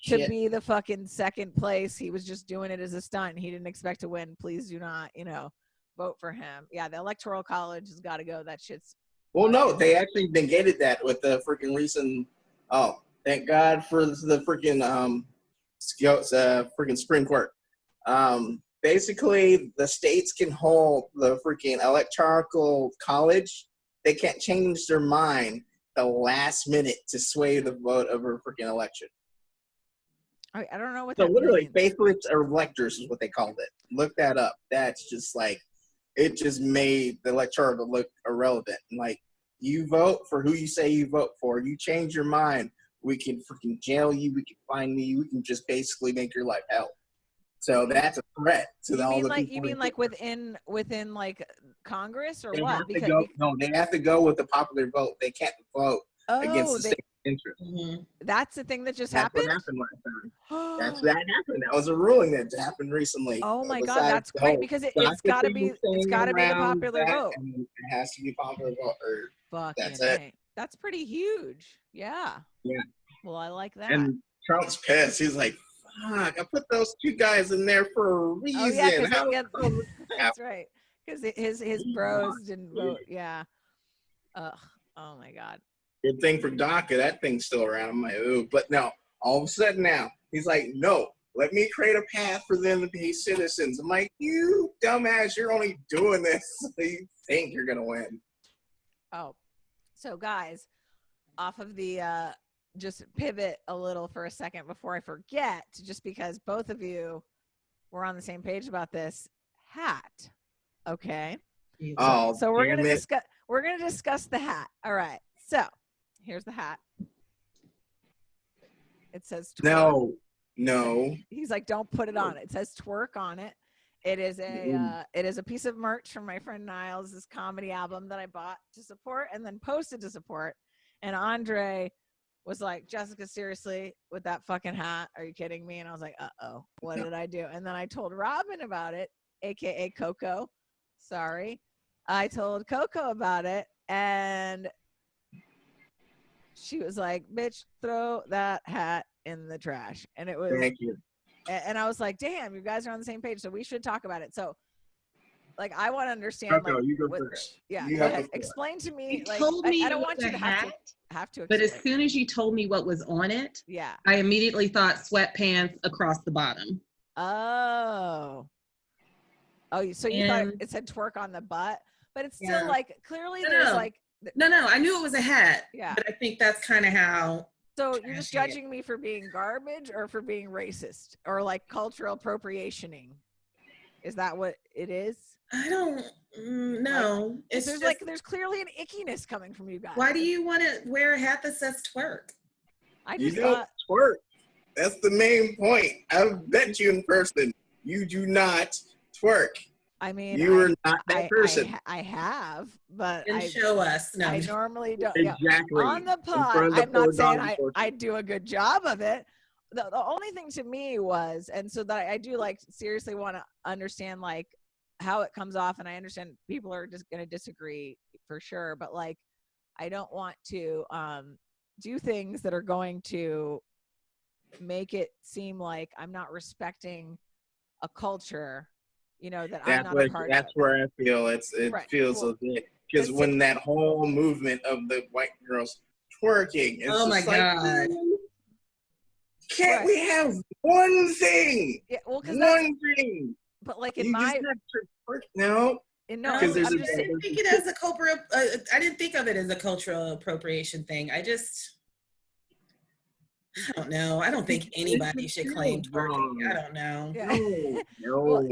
S1: to be the fucking second place. He was just doing it as a stunt. He didn't expect to win. Please do not, you know, vote for him. Yeah, the Electoral College has got to go. That shit's.
S3: Well, no, they actually negated that with the freaking recent. Oh, thank God for the freaking freaking Supreme Court. Basically, the states can hold the freaking Electoral College. They can't change their mind the last minute to sway the vote of a freaking election.
S1: I don't know what
S3: so
S1: that
S3: literally,
S1: means.
S3: faithless electors is what they called it. Look that up. That's just like, it just made the electoral look irrelevant. Like, you vote for who you say you vote for. You change your mind, we can freaking jail you. We can fine you. We can just basically make your life hell. So that's a threat to all the people.
S1: You mean like within like Congress or
S3: they
S1: what?
S3: They have to go with the popular vote. They can't vote against the state interest.
S2: Mm-hmm.
S1: That's the thing that just
S3: That's
S1: happened?
S3: what happened last time. That happened. That was a ruling that happened recently.
S1: Oh my God, that's great, because it's got to be the popular vote.
S3: It has to be popular vote. That's it.
S1: That's pretty huge. Yeah.
S3: Yeah.
S1: Well, I like that.
S3: And Trump's pissed. He's like, fuck, I put those two guys in there for a reason.
S1: Oh, yeah, that's right. Because his bros didn't vote. Yeah. Ugh. Oh my God.
S3: Good thing for DACA, that thing's still around. I'm like, ooh. But no, all of a sudden now, he's like, no, let me create a path for them to be citizens. I'm like, you dumbass, you're only doing this so you think you're going to win.
S1: Oh, so guys, off of the, just pivot a little for a second before I forget, just because both of you were on the same page about this hat. Okay.
S3: Oh,
S1: so we're gonna discuss the hat. All right. So here's the hat. It says twerk.
S3: No.
S1: He's like, don't put it on. It says twerk on it. It is a piece of merch from my friend Niles' comedy album that I bought to support and then posted to support. And Andre was like, Jessica, seriously, with that fucking hat? Are you kidding me? And I was like, uh-oh, what did I do? And then I told Robin about it, aka Coco. Sorry. I told Coco about it, and she was like, bitch, throw that hat in the trash. And it was,
S3: Thank you.
S1: And I was like, damn, you guys are on the same page, so we should talk about it. So, like, I want to understand.
S3: Coco,
S1: like,
S3: you go first.
S1: Yeah,
S3: you
S1: go ahead. Explain to me.
S4: You
S1: like,
S4: told me
S1: I don't want you to have to.
S4: But as
S1: explain.
S4: soon as you told me what was on it,
S1: Yeah,
S4: I immediately thought sweatpants across the bottom.
S1: Oh, so you thought it said twerk on the butt, but it's still like clearly there's like.
S2: No, I knew it was a hat.
S1: Yeah.
S2: But I think that's kind of how.
S1: So you're just judging me for being garbage or for being racist or like cultural appropriationing? Is that what it is?
S2: I don't know.
S1: Like, it's there's there's clearly an ickiness coming from you guys.
S2: Why do you want to wear a hat that says twerk?
S1: I just
S3: you don't twerk. That's the main point. I've met you in person. You do not twerk.
S1: I mean,
S3: you are not that person.
S1: I have, but
S2: show us. No,
S1: I normally don't.
S3: Exactly.
S1: On the pod, I'm not saying I do a good job of it. The only thing to me was, and so that I do like seriously want to understand like how it comes off, and I understand people are just going to disagree for sure, but like I don't want to do things that are going to make it seem like I'm not respecting a culture. You know, that I'm not a part of.
S3: That's where I feel it feels a bit, because when that whole movement of the white girls twerking, it's
S2: oh my God.
S3: Can't we have one thing?
S1: Yeah, well,
S3: one thing.
S1: But like in my
S3: no,
S2: because I didn't think it as a cultural. I didn't think of it as a cultural appropriation thing. I don't know. I don't think anybody should claim twerking. I don't know.
S1: Yeah.
S3: No.
S1: Well,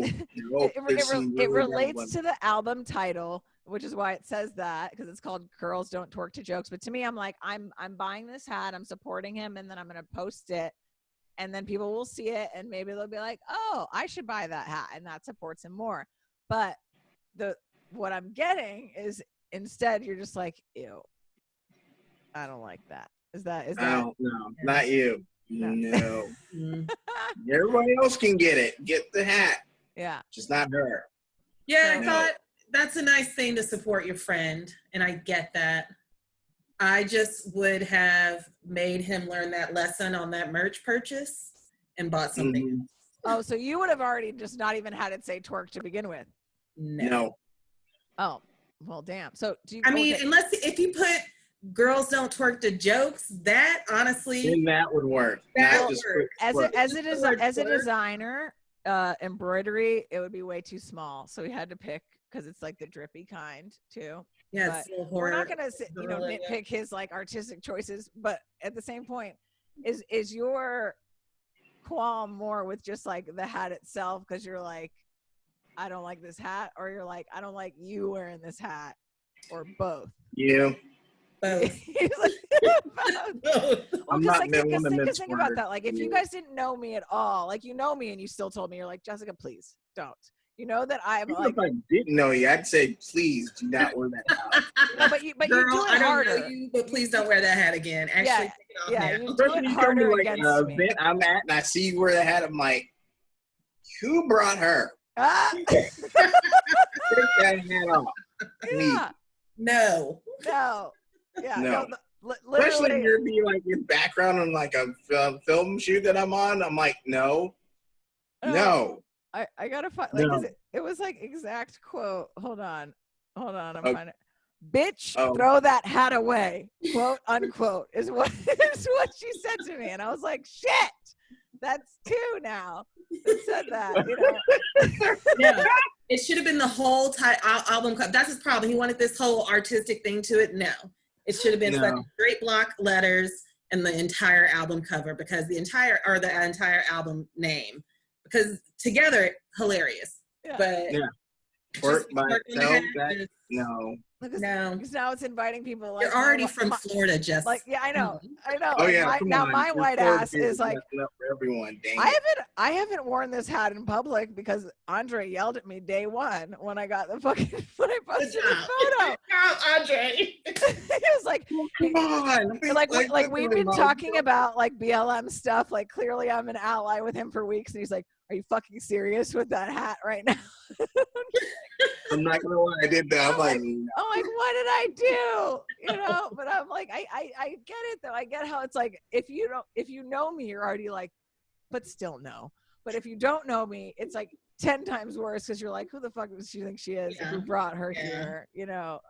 S1: it relates to the album title, which is why it says that, because it's called Girls Don't Twerk to Jokes. But to me, I'm like, I'm buying this hat, I'm supporting him, and then I'm gonna post it, and then people will see it, and maybe they'll be like, oh, I should buy that hat, and that supports him more. But what I'm getting is instead you're just like, ew, I don't like that. Is that?
S3: No, not you. No. Everybody else can get it. Get the hat.
S1: Yeah.
S3: Just not her.
S2: Yeah, I thought that's a nice thing to support your friend, and I get that. I just would have made him learn that lesson on that merch purchase and bought something.
S1: Oh, so you would have already just not even had it say twerk to begin with?
S3: No.
S1: Oh, well, damn. So do you?
S2: I mean, unless if you put Girls Don't Twerk to Jokes, that honestly,
S3: then that would work.
S2: That would work.
S1: As a designer, embroidery, it would be way too small. So we had to pick, because it's like the drippy kind too.
S2: Yeah,
S1: we're not gonna nitpick his like artistic choices, but at the same point, is your qualm more with just like the hat itself, because you're like, I don't like this hat, or you're like, I don't like you wearing this hat, or both?
S3: Yeah.
S2: Both.
S1: Both.
S3: I'm not
S1: think about that. Like, if you guys didn't know me at all, like, you know me and you still told me, you're like, Jessica, please don't. You know that I'm like,
S3: if I didn't know you, I'd say, please do not wear that hat.
S1: No, but you do it harder.
S2: I don't know you, but please don't wear that hat again. Actually, take it off now.
S1: You do it harder against me.
S3: Event I'm at, and I see you wear the hat. I'm like, who brought her? Take that hat off.
S1: Yeah.
S2: No.
S1: Yeah.
S3: No.
S1: Literally.
S3: Especially you're be like your background on like a film shoot that I'm on. I'm like, no.
S1: I gotta find like
S3: No.
S1: it was like exact quote. Hold on, I'm
S3: Okay.
S1: finding. Bitch,
S3: Oh.
S1: throw that hat away, quote unquote, is what is what she said to me, and I was like, shit, that's two now. That said that, you know.
S2: Yeah, it should have been the whole album cover. That's his problem. He wanted this whole artistic thing to it. No, it should have been like straight block letters and the entire album cover, because the entire album name, because together hilarious.
S1: Yeah.
S2: But
S3: Twerk by
S2: Twerk on the
S3: itself,
S2: hat
S3: that,
S2: is-
S3: no.
S1: Because
S2: No,
S1: now it's inviting people like
S2: you're already from Florida, just
S1: like yeah, I know.
S3: Oh
S1: Like,
S3: yeah, come
S1: now
S3: on.
S1: my
S3: Your
S1: white
S3: Florida
S1: ass
S3: people
S1: is like,
S3: messing up for everyone. Dang it.
S1: I haven't worn this hat in public because Andre yelled at me day one when I got the fucking when I posted the photo.
S2: Andre.
S1: He was like,
S3: Come on.
S1: like we've been talking about like BLM stuff. Like clearly I'm an ally with him for weeks, and he's like, "Are you fucking serious with that hat right now?"
S3: I'm not gonna lie, I did that. I'm like, no.
S1: I'm like, what did I do? You know, but I'm like, I get it though. I get how it's like if you know me, you're already like, but still no. But if you don't know me, it's like 10 times worse because you're like, who the fuck does she think she is?
S2: Yeah.
S1: Who brought her here? You know.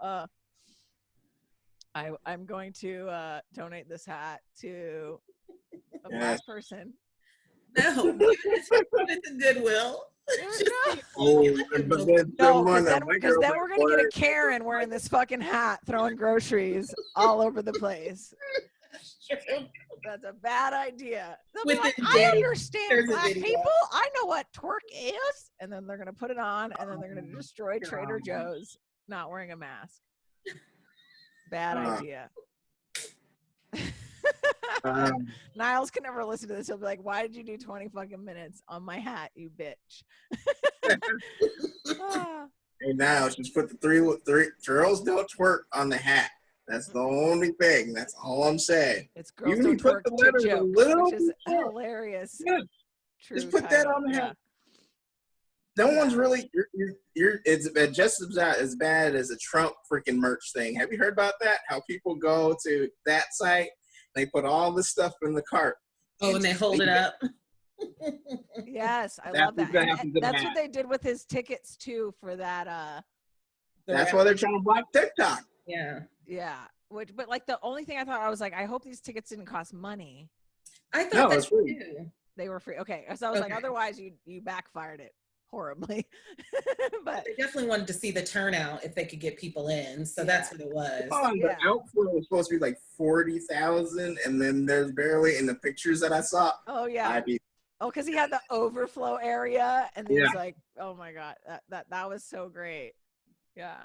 S1: I'm going to donate this hat to a black person.
S2: No, it's a Goodwill.
S3: But then
S1: No,
S3: someone,
S1: because then we're gonna get a Karen wearing this fucking hat, throwing groceries all over the place. That's a bad idea. They'll be like, I understand black people. I know what twerk is, and then they're gonna put it on, and then they're gonna destroy Trader Joe's not wearing a mask. Bad idea. Niles can never listen to this. He'll be like, why did you do 20 fucking minutes on my hat, you bitch?
S3: Hey, now just put the three girls don't twerk on the hat. That's the only thing. That's all I'm saying.
S1: It's girls
S3: Even
S1: don't
S3: you put
S1: twerk
S3: the
S1: to
S3: letters a
S1: jokes,
S3: little
S1: which is
S3: before.
S1: hilarious.
S3: Yeah.
S1: True
S3: Just put that
S1: title.
S3: on the
S1: Yeah.
S3: hat. No one's really. It's just as bad as a Trump freaking merch thing. Have you heard about that? How people go to that site, they put all this stuff in the cart.
S2: Oh, and they hold it up.
S1: Yes, I love that. And that's what
S3: hat.
S1: they did with his tickets too for that.
S3: That's why they're trying to block TikTok.
S2: Yeah.
S1: Yeah. But like the only thing I thought, I was like, I hope these tickets didn't cost money.
S2: I thought
S3: it's free.
S2: too.
S1: They were free. Okay, so I was like, otherwise you backfired it horribly. But
S2: they definitely wanted to see the turnout if they could get people in, so that's what it was.
S3: The outflow was supposed to be like 40,000, and then there's barely in the pictures that I saw.
S1: Oh yeah. Because he had the overflow area, and he was like, "Oh my god, that was so great." Yeah.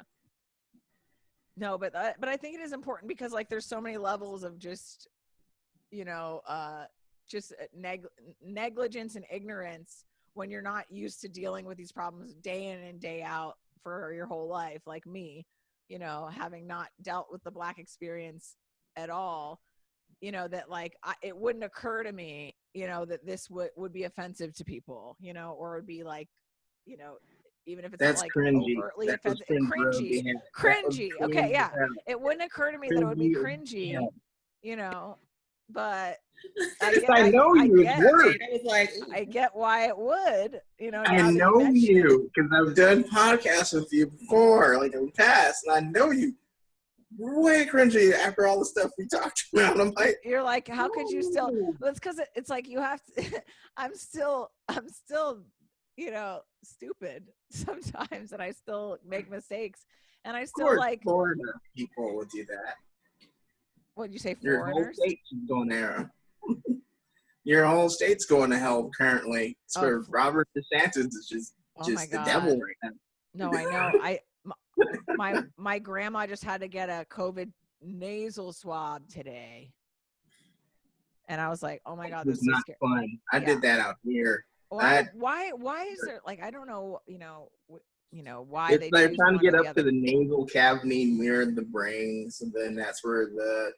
S1: No, but I think it is important because like there's so many levels of just, you know, just negligence and ignorance when you're not used to dealing with these problems day in and day out for your whole life, like me, you know, having not dealt with the Black experience at all, you know, that like it wouldn't occur to me, you know, that this would be offensive to people, you know, or would be like, you know, even if it's not like
S3: cringy.
S1: overtly offensive, cringy. Okay, yeah, it wouldn't occur to me that it would be cringy, you know, but I know you. I was like, I get why it would, you know.
S3: I know you because I've done podcasts with you before, like in the past, and I know you way cringy after all the stuff we talked about. I'm like,
S1: you're like, how could you still? Well, it's because it's like you have to. I'm still, you know, stupid sometimes, and I still make mistakes, and I still like.
S3: Florida people would do that.
S1: What'd you say,
S3: Your
S1: foreigners?
S3: whole state's going there. Your whole state's going to hell currently. So Robert DeSantis is just the devil right now.
S1: No, I know. My grandma just had to get a COVID nasal swab today, and I was like, oh my god, this is
S3: not
S1: scary.
S3: fun. I did that out here.
S1: Why is there like, I don't know, you know why
S3: it's they're trying to get up to the nasal cavity near the brain, so then that's where the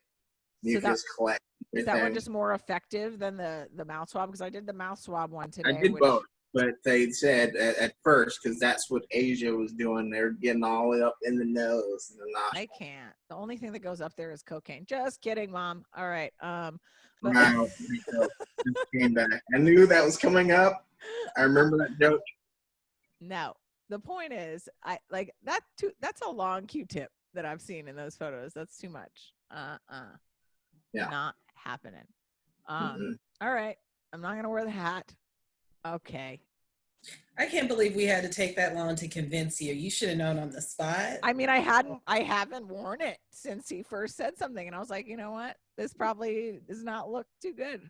S3: mucus collects.
S1: Is that one just more effective than the mouth swab? Because I did the mouth swab one today.
S3: I did both, but they said at first, because that's what Asia was doing, they're getting all the way up in the nose and the nostril.
S1: I can't. The only thing that goes up there is cocaine. Just kidding, Mom. All right. But
S3: no, just came back. I knew that was coming up. I remember that joke.
S1: No. The point is, I like that too. That's a long Q-tip that I've seen in those photos. That's too much.
S3: Yeah.
S1: Not happening.
S3: Mhm.
S1: All right. I'm not gonna wear the hat. Okay.
S2: I can't believe we had to take that long to convince you. You should have known on the spot.
S1: I mean, I haven't worn it since he first said something, and I was like, you know what? This probably does not look too good.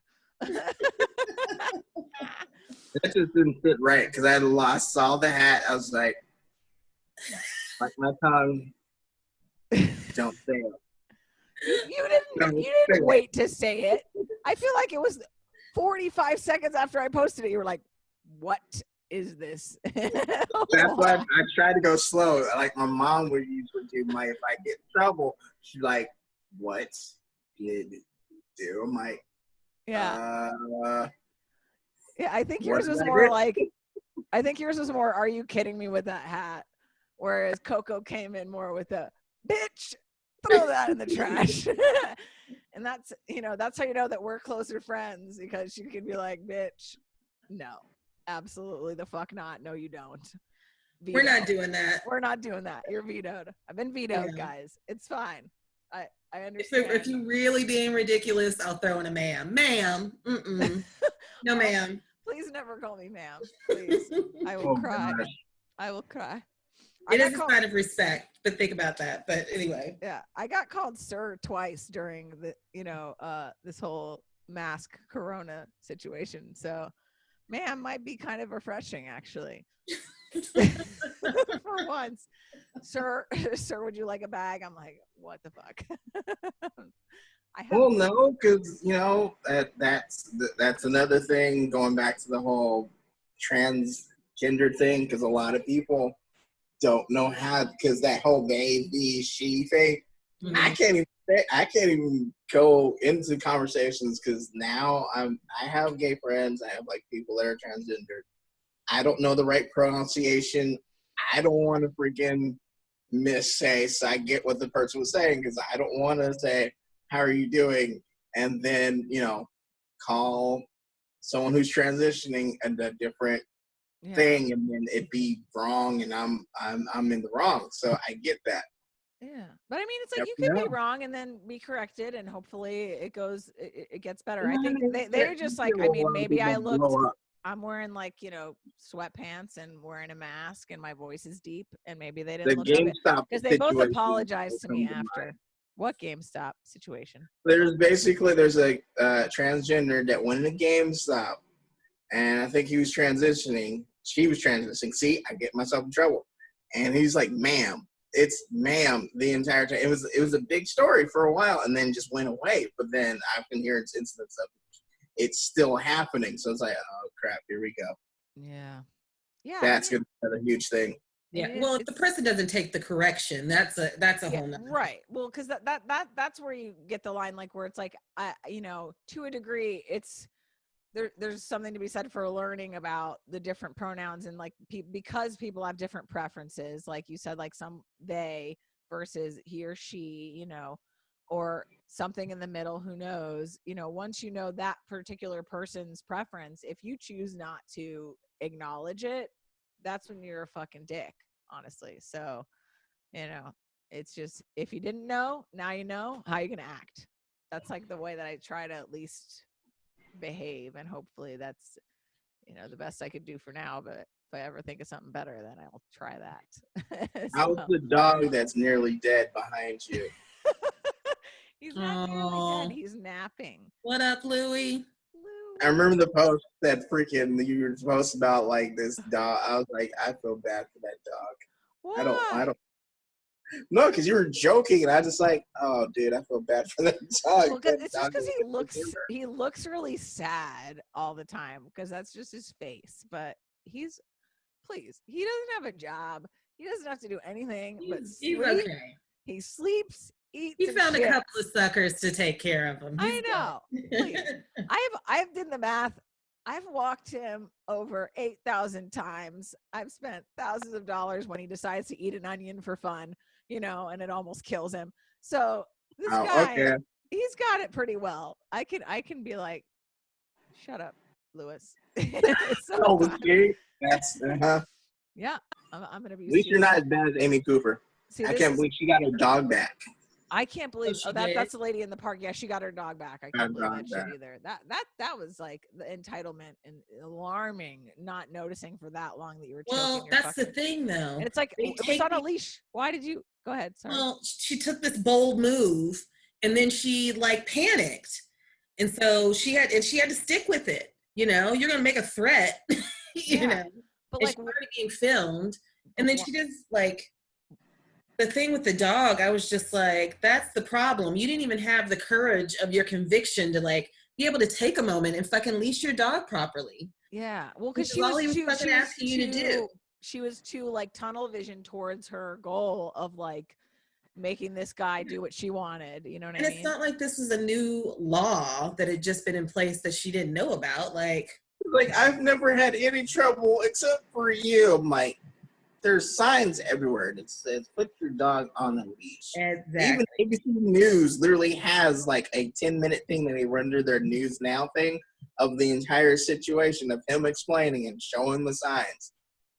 S3: That just didn't fit right because I saw the hat. I was like my tongue, don't say it.
S1: You
S3: Don't
S1: didn't
S3: say it.
S1: wait to say it. I feel like it was 45 seconds after I posted it. You were like, "What is this?"
S3: That's why I tried to go slow. Like my mom would usually do. My if I get in trouble, she's like, "What did you do?" I'm like,
S1: Yeah. Yeah, I think
S3: what
S1: yours
S3: did
S1: was
S3: I
S1: more
S3: do?
S1: like, I think yours was more, "Are you kidding me with that hat?" Whereas Coco came in more with a, "Bitch, throw that in the trash." And that's, that's how you know that we're closer friends, because she could be like, "Bitch, no, absolutely the fuck not. No, you don't.
S2: We're not
S1: Veto.
S2: doing that.
S1: We're not doing that. You're vetoed. I've been vetoed,
S2: Yeah.
S1: guys. It's fine. I
S2: If
S1: understand."
S2: you really being ridiculous, I'll throw in a ma'am. Ma'am. Mm-mm. No, ma'am.
S1: Please never call me ma'am. Please. I will
S3: Oh
S1: cry.
S3: gosh.
S1: I will cry.
S2: It is a sign of respect, but think about that. But anyway.
S1: Yeah, I got called sir twice during the, this whole mask corona situation. So, ma'am might be kind of refreshing, actually. For once, sir, sir, would you like a bag? I'm like, what the fuck?
S3: Well, no, because that's another thing going back to the whole transgender thing. Because a lot of people don't know how, because that whole they, thee, she thing.
S2: Mhm.
S3: I can't even go into conversations because now I have gay friends. I have like people that are transgender. I don't know the right pronunciation. I don't want to freaking missay. So I get what the person was saying because I don't want to say, "How are you doing?" and then call someone who's transitioning a different thing, and then it be wrong, and I'm in the wrong. So I get that.
S1: Yeah, but I mean, it's like
S3: Yep,
S1: you could be
S3: no.
S1: wrong and then be corrected, and hopefully it gets better. I
S3: No,
S1: think they're just like, I mean, maybe I looked. I'm wearing like sweatpants and wearing a mask, and my voice is deep, and maybe they
S3: The
S1: didn't look up it
S3: GameStop
S1: because they both
S3: situation
S1: apologized to me
S3: comes to
S1: after.
S3: mind.
S1: What GameStop situation?
S3: There's a transgender that went into GameStop, and I think he was transitioning. She was transitioning. See, I get myself in trouble. And he's like, "Ma'am." It's "ma'am" the entire time. It was a big story for a while, and then just went away. But then I've been hearing incidents of it's still happening. So it's like, oh crap, here we go.
S1: Yeah, yeah.
S3: That's gonna be a huge thing.
S2: Yeah. Well, if the person doesn't take the correction, that's a whole nother.
S1: Right. Well, because that's where you get the line, like where it's like, to a degree, it's there's something to be said for learning about the different pronouns, and like because people have different preferences, like you said, like some they versus he or she, or something in the middle, who knows, once you know that particular person's preference, if you choose not to acknowledge it, that's when you're a fucking dick, honestly. So, it's just, if you didn't know, now you know how you can act. That's like the way that I try to at least behave, and hopefully that's the best I could do for now. But if I ever think of something better, then I'll try that.
S3: How's the dog that's nearly dead behind you?
S1: He's not nearly dead. He's napping.
S2: What up, Louie?
S3: I remember the post that freaking you were supposed about like this dog. I was like, I feel bad for that dog.
S1: Why?
S3: I don't. No, because you were joking, and I just like, oh, dude, I feel bad for that dog.
S1: Well, it's just because he looks really sad all the time, because that's just his face. But he doesn't have a job. He doesn't have to do anything but sleep.
S2: He's okay.
S1: He sleeps, eats.
S2: He found
S1: shits.
S2: a couple of suckers to take care of him.
S1: I know. Please. I've done the math. I've walked him over 8,000 times. I've spent thousands of dollars when he decides to eat an onion for fun, and it almost kills him. So this guy,
S3: okay.
S1: He's got it pretty well. I can be like, shut up, Lewis.
S3: Okay. That's
S1: Yeah, I'm gonna be.
S3: At least you're not as bad as Amy Cooper.
S1: See,
S3: I can't believe she got her dog back.
S1: I can't believe.
S2: she
S1: That's
S2: did?
S1: the lady in the park. Yeah, she got her dog back. I
S3: Got
S1: can't
S3: her
S1: believe
S3: dog
S1: that shit
S3: back.
S1: either. That was like the entitlement and alarming. Not noticing for that long that you were choking
S2: Well,
S1: your
S2: that's the
S1: fucking.
S2: thing, though.
S1: And it's like
S2: They
S1: it was
S2: take
S1: on a
S2: the-
S1: leash. Why did you go ahead? Sorry.
S2: Well, she took this bold move, and then she like panicked, and so she had to stick with it. You know, you're gonna make a threat, you
S1: Yeah.
S2: know.
S1: But
S2: And
S1: like,
S2: she's already being filmed, and then she just like the thing with the dog. I was just like, that's the problem. You didn't even have the courage of your conviction to like be able to take a moment and fucking leash your dog properly.
S1: yeah. Well,
S2: Which
S1: because
S2: is all he was fucking asking you to do.
S1: She was too like tunnel vision towards her goal of like making this guy do what she wanted. You know what
S2: And
S1: I
S2: it's
S1: mean?
S2: not like this is a new law that had just been in place that she didn't know about. Like
S3: I've never had any trouble except for you. I'm like, there's signs everywhere that says put your dog on a leash.
S2: exactly.
S3: Even ABC News literally has like a 10-minute thing that they run through their News Now thing of the entire situation of him explaining and showing the signs.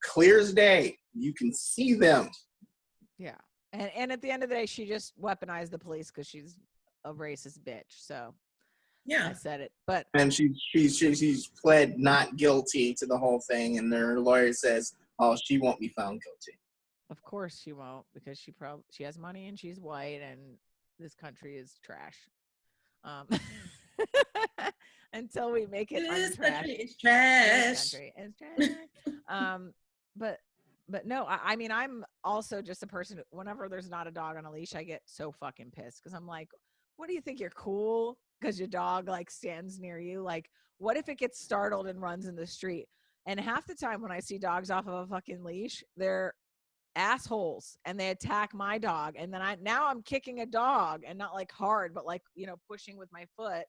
S3: Clear as day. You can see them.
S1: Yeah. And at the end of the day, she just weaponized the police because she's a racist bitch. So
S2: Yeah.
S1: I said it. But
S3: And she's pled not guilty to the whole thing, and their lawyer says, oh, she won't be found guilty.
S1: of course she won't, because she has money and she's white and this country is trash. Until we make it
S2: This
S1: untrash.
S2: country is trash.
S1: This country is trash. But no, I mean, I'm also just a person, whenever there's not a dog on a leash, I get so fucking pissed because I'm like, what do you think, you're cool because your dog like stands near you? Like, what if it gets startled and runs in the street? And half the time when I see dogs off of a fucking leash, they're assholes and they attack my dog. And then I'm kicking a dog, and not like hard, but like, pushing with my foot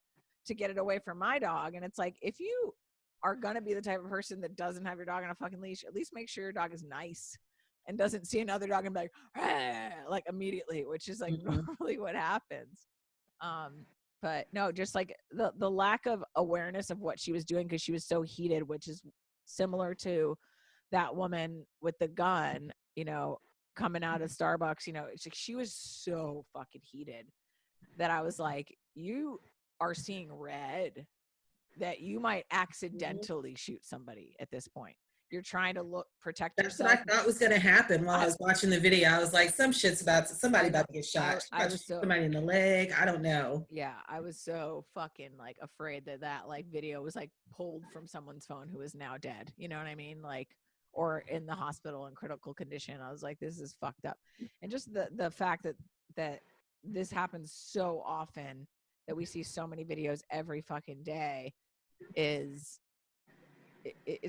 S1: to get it away from my dog. And it's like, if you are going to be the type of person that doesn't have your dog on a fucking leash, at least make sure your dog is nice and doesn't see another dog and be like immediately, which is like normally what happens. But no, just like the lack of awareness of what she was doing because she was so heated, which is similar to that woman with the gun, coming out of Starbucks. It's like she was so fucking heated that I was like, you are seeing red, that you might accidentally shoot somebody at this point. You're trying to protect yourself.
S2: That's what I thought was going to happen while I was watching the video. I was like, somebody about to get shot.
S1: I was so,
S2: somebody in the leg. I don't know.
S1: Yeah, I was so fucking like afraid that like video was like pulled from someone's phone who is now dead. You know what I mean? Like, or in the hospital in critical condition. I was like, this is fucked up. And just the fact that this happens so often, that we see so many videos every fucking day, it's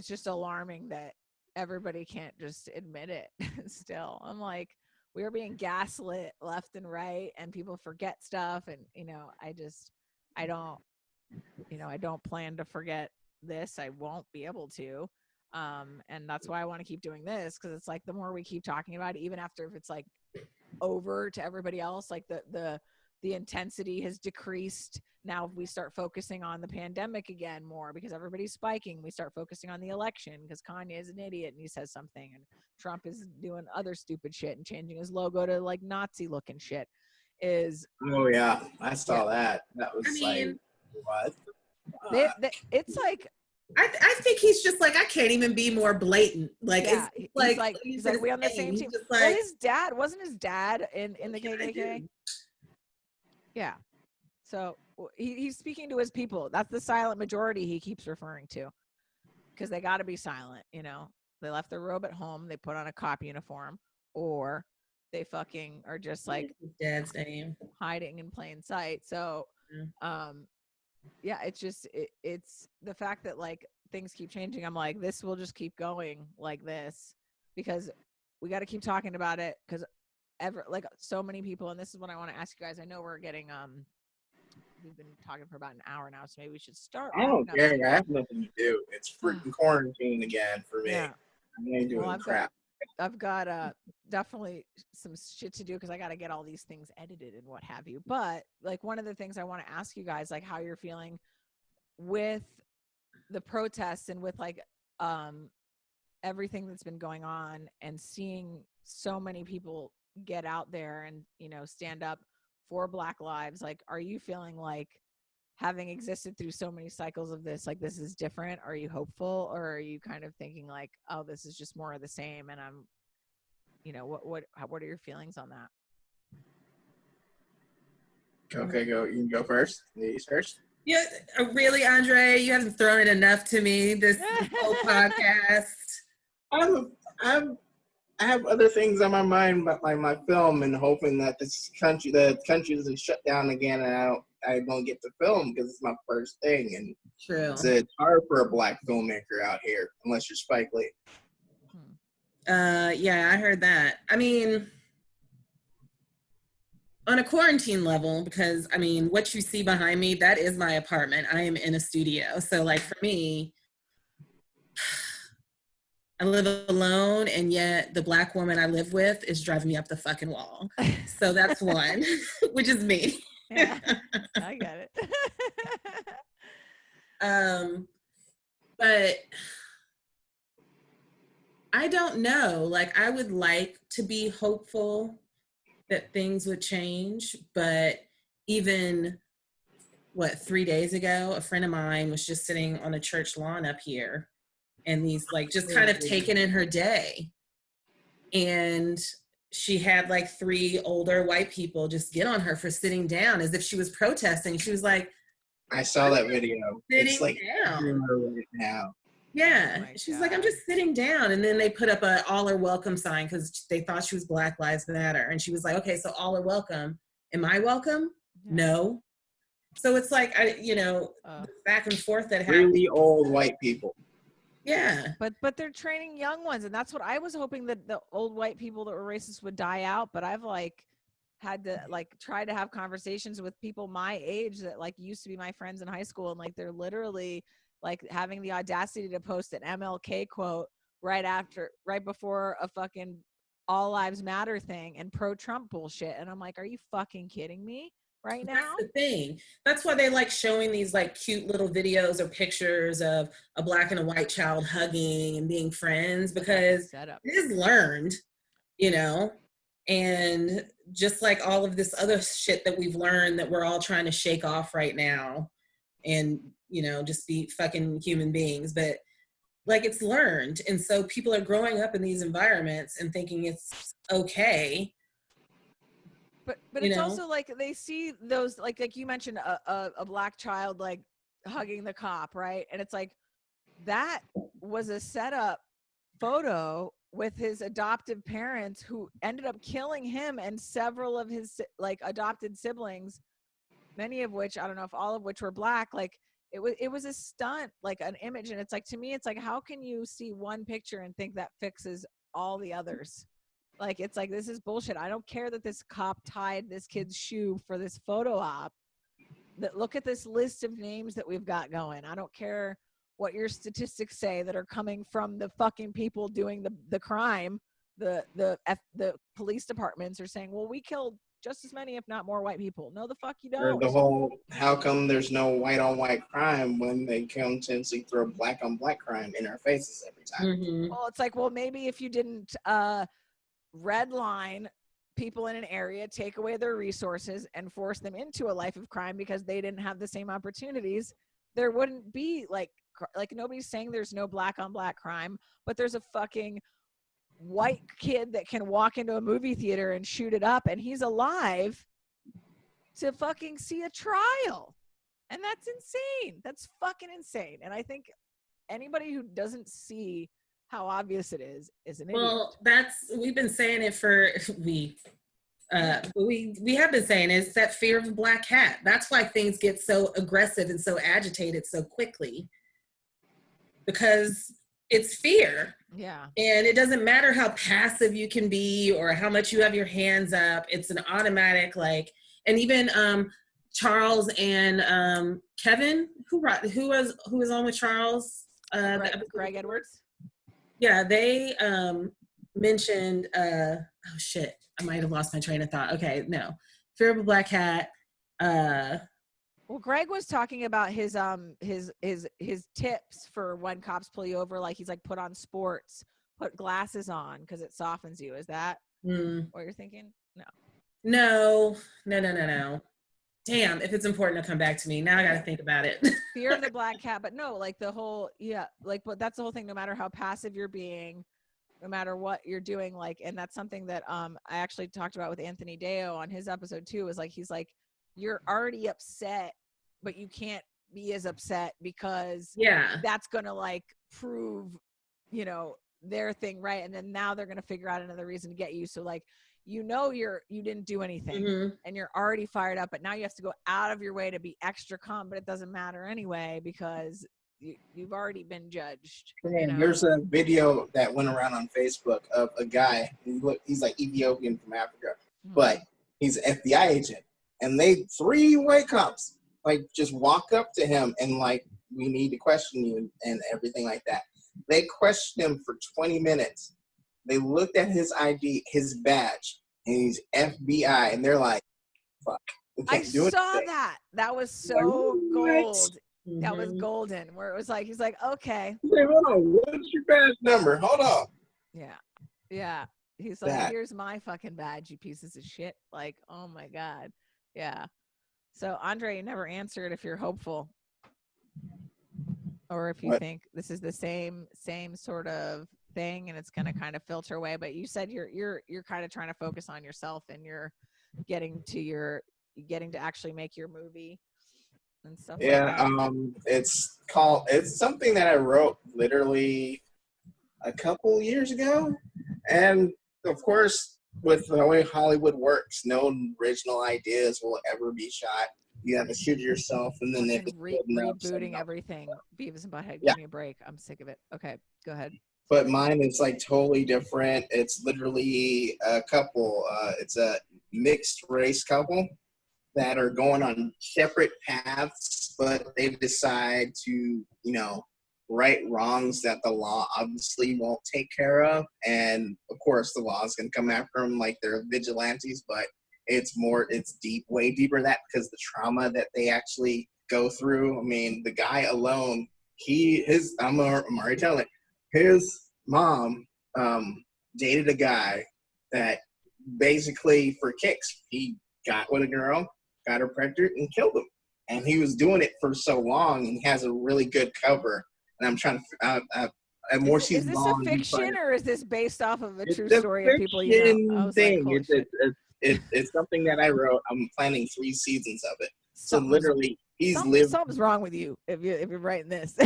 S1: just alarming that everybody can't just admit it. Still, I'm like, we are being gaslit left and right, and people forget stuff. And I don't plan to forget this. I won't be able to. And that's why I want to keep doing this, because it's like the more we keep talking about it, even after if it's like over to everybody else, like the intensity has decreased. Now, if we start focusing on the pandemic again more because everybody's spiking, we start focusing on the election because Kanye is an idiot and he says something, and Trump is doing other stupid shit and changing his logo to like Nazi looking shit.
S3: Oh yeah, I saw that. That was what?
S1: It's like,
S2: I think he's just like, I can't even be more blatant. Like,
S1: yeah,
S2: it's
S1: he's like we on the same team. Well, his dad wasn't his dad in the KKK. Yeah. So he's speaking to his people. That's the silent majority he keeps referring to, because they got to be silent. They left their robe at home. They put on a cop uniform, or they fucking are just like
S2: his dad's name,
S1: hiding in plain sight. So, yeah, it's just, it's the fact that like things keep changing. I'm like, this will just keep going like this, because we got to keep talking about it, because like so many people, and this is what I want to ask you guys. I know we're getting, we've been talking for about an hour now, so maybe we should start.
S3: I don't care. I have nothing to do. It's freaking quarantine again for me.
S1: Yeah.
S3: I ain't doing crap.
S1: I've got definitely some shit to do, because I got to get all these things edited and what have you. But like, one of the things I want to ask you guys, like, how you're feeling with the protests and with like everything that's been going on and seeing so many people get out there and, you know, stand up for Black lives, like, are you feeling like, having existed through so many cycles of this, like, this is different? Are you hopeful, or are you kind of thinking like, oh, this is just more of the same, and I'm, you know, what are your feelings on that?
S3: Okay, go. You can go first. Ladies first.
S2: Yeah, really, Andre, you haven't thrown it enough to me this whole podcast.
S3: I have other things on my mind, but like my film, and hoping that the country doesn't shut down again, and I don't get to film because it's my first thing, and
S2: True.
S3: it's hard for a Black filmmaker out here unless you're Spike Lee.
S2: Yeah, I heard that. I mean, on a quarantine level, because I mean, what you see behind me, that is my apartment. I am in a studio. So like for me, I live alone, and yet the Black woman I live with is driving me up the fucking wall. So that's one, which is me.
S1: Yeah, I get it.
S2: But I don't know. Like, I would like to be hopeful that things would change, but even 3 days ago, a friend of mine was just sitting on a church lawn up here, and he's like just kind of taking in her day, and she had like 3 older white people just get on her for sitting down as if she was protesting. She was like,
S3: I saw that video. It's like
S2: down
S3: right now.
S2: Yeah,
S1: Oh
S2: she's
S1: God.
S2: like, I'm just sitting down. And then they put up a all are welcome sign because they thought she was Black Lives Matter. And she was like, okay, so all are welcome. Am I welcome?
S1: Yeah.
S2: No. So it's like, back and forth that happens.
S3: Really old white people.
S2: Yeah.
S1: But they're training young ones, and that's what I was hoping, that the old white people that were racist would die out. But I've like had to like try to have conversations with people my age that like used to be my friends in high school, and like they're literally like having the audacity to post an MLK quote right before a fucking all lives matter thing and pro-Trump bullshit. And I'm like, are you fucking kidding me right now?
S2: That's the thing. That's why they like showing these like cute little videos or pictures of a Black and a white child hugging and being friends, because it is learned, you know, and just like all of this other shit that we've learned that we're all trying to shake off right now and, you know, just be fucking human beings. But like, it's learned. And so people are growing up in these environments and thinking it's okay.
S1: But it's also like they see those, like you mentioned, a Black child like hugging the cop, right? And it's like, that was a setup photo with his adoptive parents who ended up killing him and several of his like adopted siblings, many of which, I don't know if all of which were Black. Like it was a stunt, like an image. And it's like, to me, it's like, how can you see one picture and think that fixes all the others? Like, it's like, this is bullshit. I don't care that this cop tied this kid's shoe for this photo op. Look at this list of names that we've got going. I don't care what your statistics say that are coming from the fucking people doing the crime. The police departments are saying, well, we killed just as many, if not more, white people. No, the fuck you don't.
S3: Or the whole, how come there's no white on white crime when they continuously throw Black on Black crime in our faces every time?
S2: Mm-hmm.
S1: Well, it's like, well, maybe if you didn't redline people in an area, take away their resources, and force them into a life of crime because they didn't have the same opportunities, there wouldn't be like nobody's saying there's no Black on Black crime, but there's a fucking white kid that can walk into a movie theater and shoot it up, and he's alive to fucking see a trial. And that's insane. That's fucking insane. And I think anybody who doesn't see how obvious it is an idiot.
S2: Well, we've been saying it for we have been saying it's that fear of the black cat. That's why things get so aggressive and so agitated so quickly, because it's fear.
S1: Yeah.
S2: And it doesn't matter how passive you can be or how much you have your hands up. It's an automatic, like, and even Charles and Kevin, who was on with Charles?
S1: Greg Edwards.
S2: Yeah, they mentioned, oh shit, I might have lost my train of thought. Okay, no. Fear of a Black Cat.
S1: Well, Greg was talking about his tips for when cops pull you over. Like, he's like, put on sports, put glasses on because it softens you. Is that what you're thinking?
S2: No. Damn, if it's important to come back to me. Now I got to think about it.
S1: Fear of the black cat, but no, like the whole, but that's the whole thing. No matter how passive you're being, no matter what you're doing, like, and that's something that I actually talked about with Anthony Deo on his episode too, is like, he's like, you're already upset, but you can't be as upset because that's going to like prove, their thing, right? And then now they're going to figure out another reason to get you. So like, you didn't do anything and you're already fired up, but now you have to go out of your way to be extra calm, but it doesn't matter anyway because you've already been judged.
S3: There's a video that went around on Facebook of a guy, he's like Ethiopian from Africa, but he's an FBI agent, and three white cops like just walk up to him and like, we need to question you and everything like that. They questioned him for 20 minutes. They looked at his ID, his badge, and he's FBI, and they're like, fuck.
S1: I saw that. That was so gold. That was golden, where it was like, he's like, okay.
S3: He's like, hold on, what's your badge number? Hold on.
S1: Yeah. He's like, here's my fucking badge, you pieces of shit. Like, oh my God. Yeah. So, Andre, you never answered if you're hopeful. Or if you think this is the same sort of thing and it's going to kind of filter away, but you said you're kind of trying to focus on yourself and you're getting to actually make your movie and stuff like that.
S3: It's something that I wrote literally a couple years ago, and of course with the way Hollywood works, no original ideas will ever be shot. You have to shoot yourself, and then if it's
S1: rebooting everything. Beavis and Butthead, give me a break. I'm sick of it. Okay, go ahead.
S3: But mine is like totally different. It's literally a couple. It's a mixed race couple that are going on separate paths, but they decide to, right wrongs that the law obviously won't take care of. And of course, the law is going to come after them like they're vigilantes, but it's way deeper than that because the trauma that they actually go through. I mean, the guy alone, I'm already telling it, his mom dated a guy that basically for kicks, he got with a girl, got her pregnant, and killed him. And he was doing it for so long, and he has a really good cover. And I'm trying to more
S1: is this a fiction or is this based off of a true story of people
S3: thing. It's something that I wrote. I'm planning 3 seasons of it. So literally,
S1: something's wrong with you if you're writing this.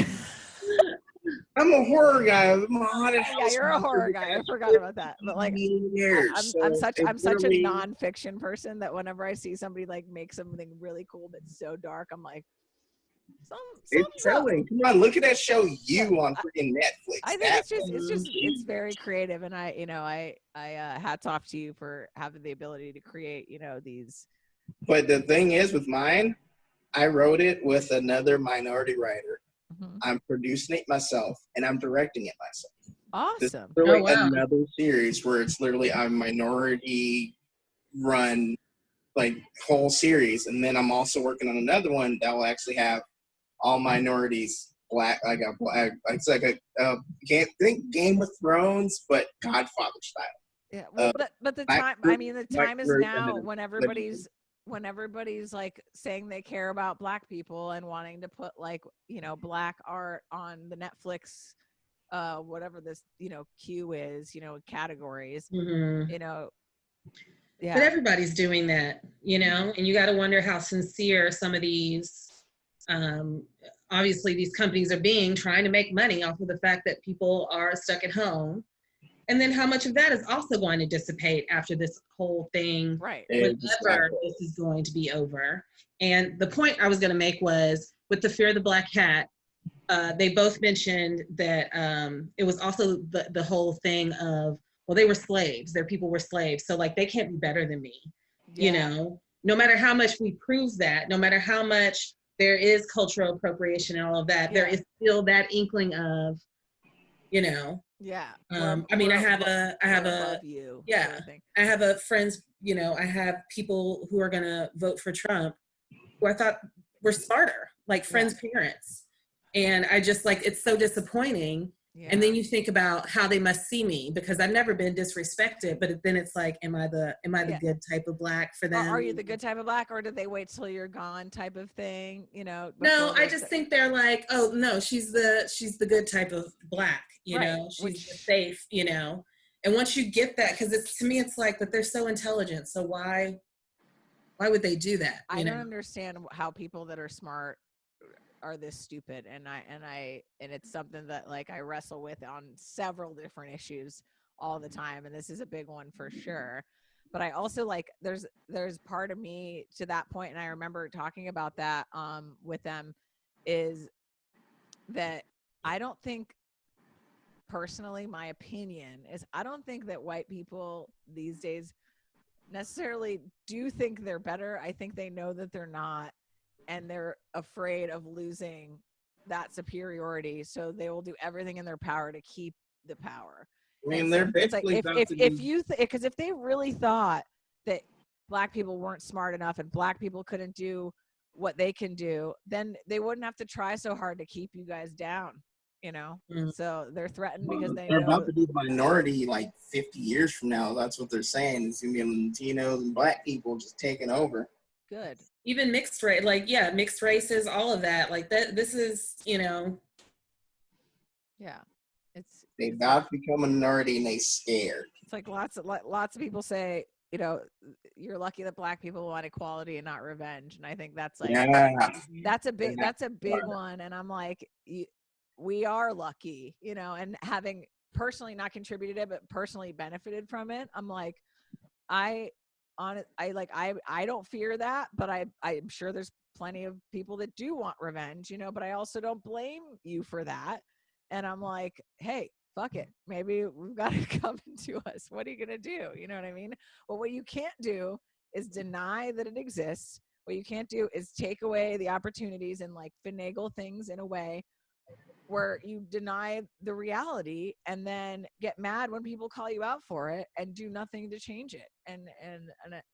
S3: I'm a horror guy. I'm a haunted house.
S1: Yeah, you're a horror guy. I forgot about that. But like, I'm such a nonfiction person that whenever I see somebody like make something really cool but so dark, I'm like,
S3: it's selling. Come on, look at that show on freaking Netflix.
S1: I think it's very creative, and I hats off to you for having the ability to create these.
S3: But the thing is with mine, I wrote it with another minority writer. I'm producing it myself, and I'm directing it myself.
S1: Awesome.
S3: This is another series where it's literally a minority run, like whole series, and then I'm also working on another one that will actually have all minorities, black. It's like a Game of Thrones, but Godfather style.
S1: Yeah, well, but the time. I mean, the time is now when everybody's like saying they care about black people and wanting to put like black art on the Netflix whatever this queue is categories yeah,
S4: but everybody's doing that and you got to wonder how sincere some of these obviously these companies are trying to make money off of the fact that people are stuck at home. And then how much of that is also going to dissipate after this whole thing,
S1: right?
S4: Whenever this is going to be over. And the point I was going to make was with the Fear of the Black Cat, they both mentioned that it was also the whole thing of, well, they were slaves. Their people were slaves. So like, they can't be better than me, no matter how much we prove that, no matter how much there is cultural appropriation and all of that, there is still that inkling of,
S1: Yeah.
S2: I mean, I have friends, I have people who are going to vote for Trump who I thought were smarter, like friends' parents. And I just like, it's so disappointing
S1: Yeah.
S2: And then you think about how they must see me, because I've never been disrespected, but then it's like, am I the good type of Black for them?
S1: Are you the good type of Black, or did they wait till you're gone type of thing, you know?
S2: No, I just think they're like, oh no, she's the good type of Black, you know, she's the safe, you know. And once you get that, because it's, to me, it's like that they're so intelligent, so why would they do that?
S1: I don't understand how people that are smart are this stupid, and it's something that like I wrestle with on several different issues all the time, and this is a big one for sure. But I also like there's part of me to that point, and I remember talking about that with them, is that I don't think, personally, my opinion is, I don't think that white people these days necessarily do think they're better. I think they know that they're not, and they're afraid of losing that superiority, so they will do everything in their power to keep the power.
S3: I mean, they're basically
S1: because if they really thought that Black people weren't smart enough and Black people couldn't do what they can do, then they wouldn't have to try so hard to keep you guys down, you know. So they're threatened because they're
S3: about to be the minority like 50 years from now. That's what they're saying. It's gonna be Latinos and Black people just taking over.
S1: Good.
S2: Even mixed race, like, yeah, mixed races, all of that, like that. This is, you know.
S1: Yeah.
S3: They about to become a minority and they scared.
S1: It's like lots of people say, you know, you're lucky that Black people want equality and not revenge, and I think that's like that's a big one. And I'm like, we are lucky, you know, and having personally not contributed it but personally benefited from it. I'm like, I don't fear that, but I'm sure there's plenty of people that do want revenge, you know, but I also don't blame you for that. And I'm like, hey, fuck it. Maybe we've got it coming to us. What are you going to do? You know what I mean? Well, what you can't do is deny that it exists. What you can't do is take away the opportunities and like finagle things in a way where you deny the reality and then get mad when people call you out for it and do nothing to change it. And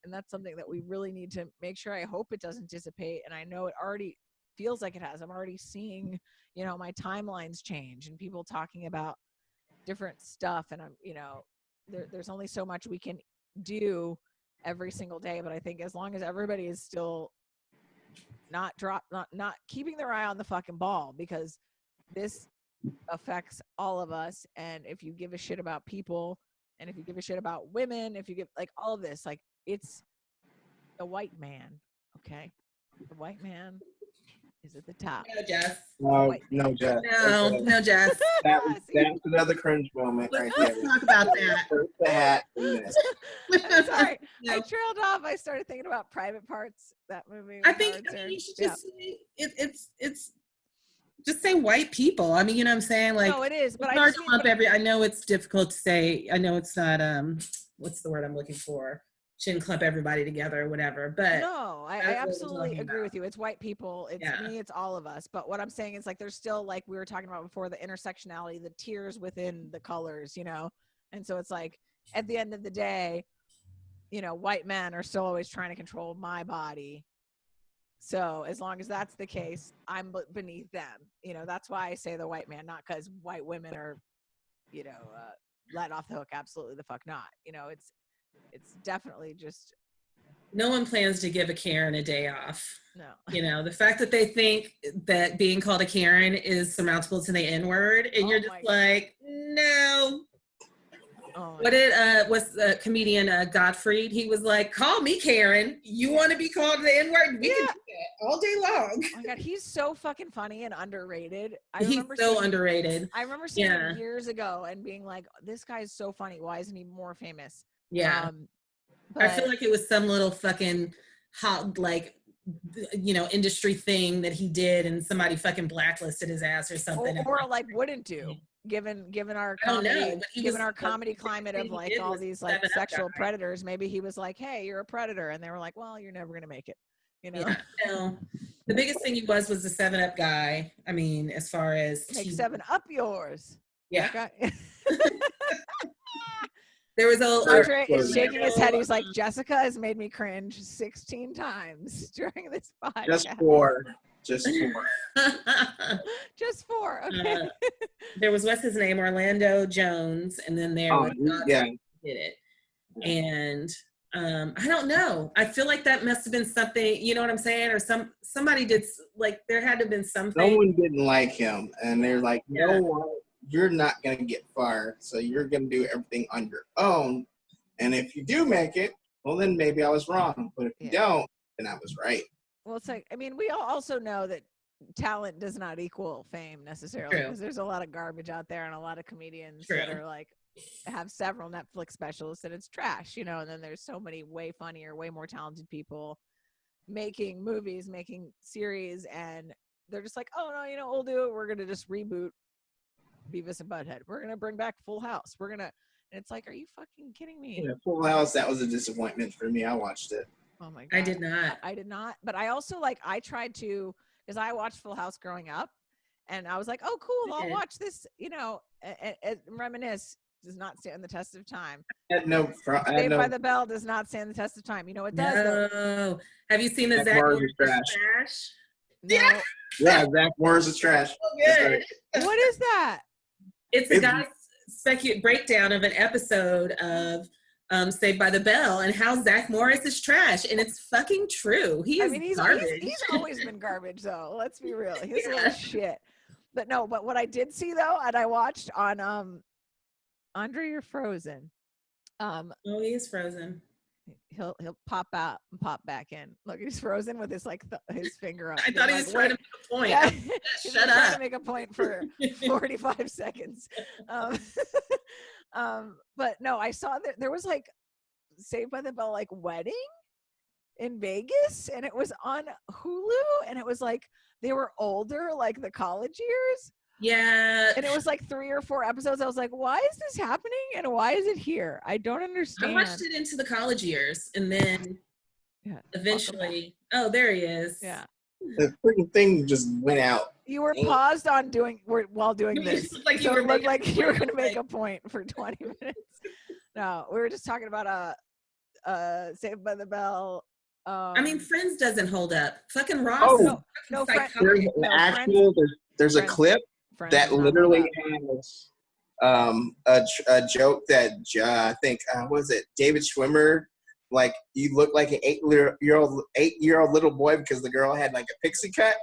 S1: that's something that we really need to make sure. I hope it doesn't dissipate. And I know it already feels like it has. I'm already seeing, you know, my timelines change and people talking about different stuff. And I'm, you know, there's only so much we can do every single day. But I think as long as everybody is still not keeping their eye on the fucking ball, because this affects all of us. And if you give a shit about people, and if you give a shit about women, if you give like all of this, like it's the white man. Okay. The white man is at the top.
S2: No, Jess.
S3: No, Jess.
S2: No, Jess.
S3: That's another cringe moment right there.
S2: Let's talk about that.
S3: The hat.
S1: I'm sorry. I trailed off. I started thinking about Private Parts, that movie.
S2: I think you should just say it's just say white people. I mean, you know what I'm saying? Like,
S1: no, it is, but
S2: I know it's difficult to say. I know it's not what's the word I'm looking for? Shouldn't clump everybody together or whatever. But
S1: no, I absolutely agree with you. It's white people. It's me. It's all of us. But what I'm saying is, like, there's still, like we were talking about before, the intersectionality, the tiers within the colors, you know? And so it's like, at the end of the day, you know, white men are still always trying to control my body. So as long as that's the case, I'm beneath them. You know, that's why I say the white man, not because white women are, you know, let off the hook. Absolutely the fuck not. You know, it's definitely just.
S2: No one plans to give a Karen a day off.
S1: No.
S2: You know, the fact that they think that being called a Karen is surmountable to the N-word, and you're just like, no. What did comedian Gottfried? He was like, "Call me Karen. You want to be called the N-word? We can do that all day long."
S1: Oh my God, he's so fucking funny and underrated.
S2: He's so underrated.
S1: I remember seeing him years ago and being like, "This guy is so funny. Why isn't he more famous?"
S2: Yeah. I feel like it was some little fucking hot, like, you know, industry thing that he did, and somebody fucking blacklisted his ass or something.
S1: Or like wouldn't do. Given our comedy climate of like all these like sexual predators, maybe he was like, "Hey, you're a predator," and they were like, "Well, you're never gonna make it," you know.
S2: Yeah, no. The biggest thing he was the 7-Up guy. I mean, as far as
S1: make 7-Up yours.
S2: Yeah.
S1: Okay.
S2: There was
S1: Andre is shaking his head. He's like, "Jessica has made me cringe 16 times during this podcast."
S3: Just 4.
S1: Just 4. Okay.
S2: There was, what's his name, Orlando Jones, and then there was
S3: yeah.
S2: did it. And I don't know. I feel like that must have been something, you know what I'm saying? Or somebody did, like, there had to have been something.
S3: No one didn't like him, and they're like, no, you're not gonna get fired, so you're gonna do everything on your own. And if you do make it, well, then maybe I was wrong. But if you don't, then I was right.
S1: Well, it's like, I mean, we all also know that talent does not equal fame necessarily, because there's a lot of garbage out there and a lot of comedians that are like, have several Netflix specials and it's trash, you know, and then there's so many way funnier, way more talented people making movies, making series, and they're just like, oh no, you know, we'll do it. We're going to just reboot Beavis and Butthead. We're going to bring back Full House. We're going to, and it's like, are you fucking kidding me?
S3: Yeah, Full House, that was a disappointment for me. I watched it.
S1: Oh my God.
S2: I did not.
S1: I did not. But I also, like, I tried to, because I watched Full House growing up, and I was like, oh, cool, I'll watch this, you know, and reminisce. Does not stand the test of time. Saved by the Bell does not stand the test of time. You know, it does.
S2: No. Have you seen the Zach Morris trash?
S1: No.
S3: Yeah, Zach Morris is trash.
S2: Good.
S1: What is that?
S2: It's a guy's breakdown of an episode of Saved by the Bell and how Zach Morris is trash, and it's fucking true. He's garbage.
S1: He's always been garbage, though. Let's be real. He's a little shit. But no. But what I did see though, and I watched on Andre, you're frozen.
S2: Oh, he is frozen.
S1: He'll pop out and pop back in. Look, he's frozen with his his finger up.
S2: I thought he was trying to make a point.
S1: Yeah.
S2: Shut up.
S1: Trying to make a point for 45 seconds. But no, I saw that there was like Saved by the Bell like wedding in Vegas, and it was on Hulu, and it was like they were older, like the college years.
S2: Yeah.
S1: And it was like 3 or 4 episodes. I was like, why is this happening? And why is it here? I don't understand.
S2: I watched it into the college years, and then eventually, oh, there he is.
S1: Yeah.
S3: The freaking thing just went out.
S1: You were paused on while doing this.
S2: Like
S1: so it looked like you were going to make a point for 20 minutes. No, we were just talking about Saved by the Bell.
S2: I mean, Friends doesn't hold up. Fucking Ross.
S3: Oh,
S1: no,
S3: there's a clip that literally has a joke that I think was it David Schwimmer, like, you look like an 8-year-old little boy because the girl had like a pixie cut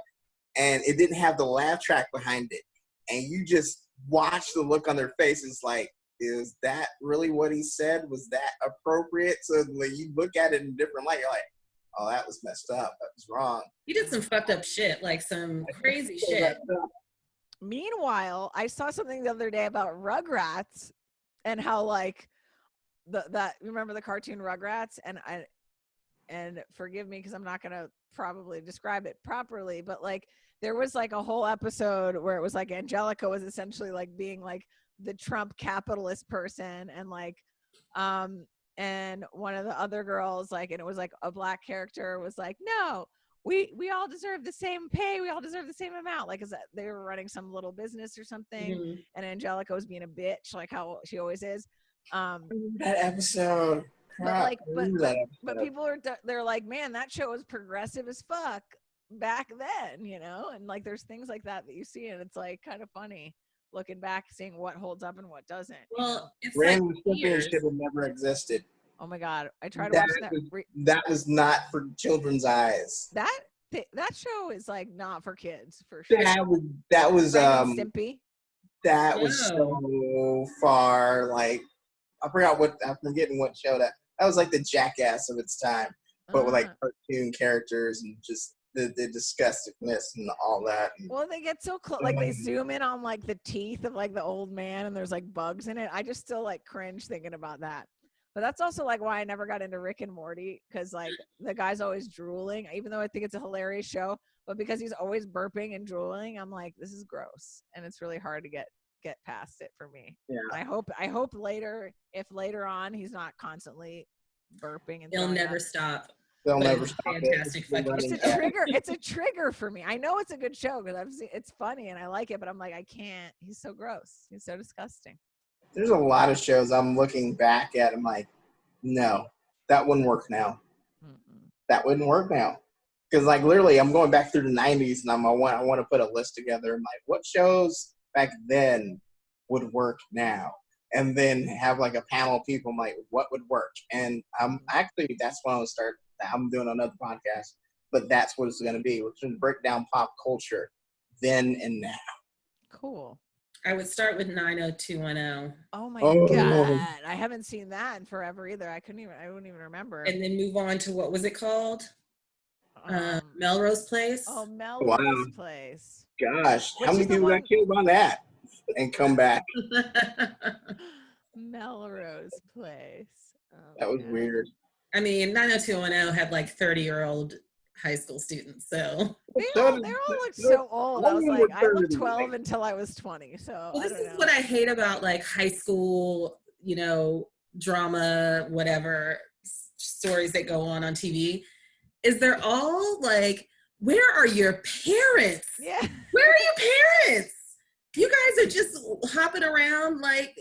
S3: and it didn't have the laugh track behind it, and you just watch the look on their faces like, is that really what he said? Was that appropriate? So when you look at it in a different light, you're like, oh, that was messed up. That was wrong.
S2: He did some fucked up shit, like some crazy shit.
S1: Meanwhile, I saw something the other day about Rugrats and how like that remember the cartoon Rugrats, and forgive me because I'm not gonna probably describe it properly, but like there was like a whole episode where it was like Angelica was essentially like being like the Trump capitalist person, and like and one of the other girls, like, and it was like a black character was like, no, we all deserve the same pay. We all deserve the same amount. Like, is that they were running some little business or something. Mm-hmm. And Angelica was being a bitch, like how she always is.
S3: That episode.
S1: But people they're like, man, that show was progressive as fuck back then, you know? And like, there's things like that you see, and it's like kind of funny looking back, seeing what holds up and what doesn't.
S2: Well, it's
S3: Random Championship have never existed.
S1: Oh my God, I tried to watch that.
S3: That was not for children's eyes.
S1: That show is like not for kids, for sure.
S3: That was
S1: Stimpy.
S3: That was so far, like, I'm forgetting what show that was, like the Jackass of its time, but with like cartoon characters and just the disgustingness and all that.
S1: Well, they get so close, like they zoom in on like the teeth of like the old man, and there's like bugs in it. I just still like cringe thinking about that. But that's also like why I never got into Rick and Morty, because like the guy's always drooling, even though I think it's a hilarious show, but because he's always burping and drooling, I'm like, this is gross, and it's really hard to get past it for me. Yeah. I hope later, if later on he's not constantly burping and
S2: he'll never stop.
S3: They'll never stop.
S2: Fantastic.
S1: It's a trigger for me. I know it's a good show because I've seen it's funny and I like it, but I'm like, I can't. He's so gross. He's so disgusting.
S3: There's a lot of shows I'm looking back at. I'm like, no, that wouldn't work now. Mm-mm. That wouldn't work now. Because like literally, I'm going back through the '90s, and I want to put a list together. I'm like, what shows back then would work now, and then have like a panel of people. I'm like, what would work? And actually, that's when I'll start. I'm doing another podcast, but that's what it's going to be. We're going to break down pop culture then and now.
S1: Cool.
S2: I would start with 90210.
S1: Oh my God. I haven't seen that in forever either. I wouldn't even remember.
S2: And then move on to, what was it called? Melrose Place.
S1: Oh, Melrose Place.
S3: Gosh, how many people got killed on that and come back?
S1: Melrose Place. Oh,
S3: that was weird.
S2: I mean, 90210 had like 30-year-old high school students, so
S1: they all look so old. I was like, I looked 12 until I was 20. So
S2: this is what I hate about like high school, drama, whatever stories that go on TV, is they're all like, where are your parents?
S1: Yeah.
S2: Where are your parents? You guys are just hopping around like.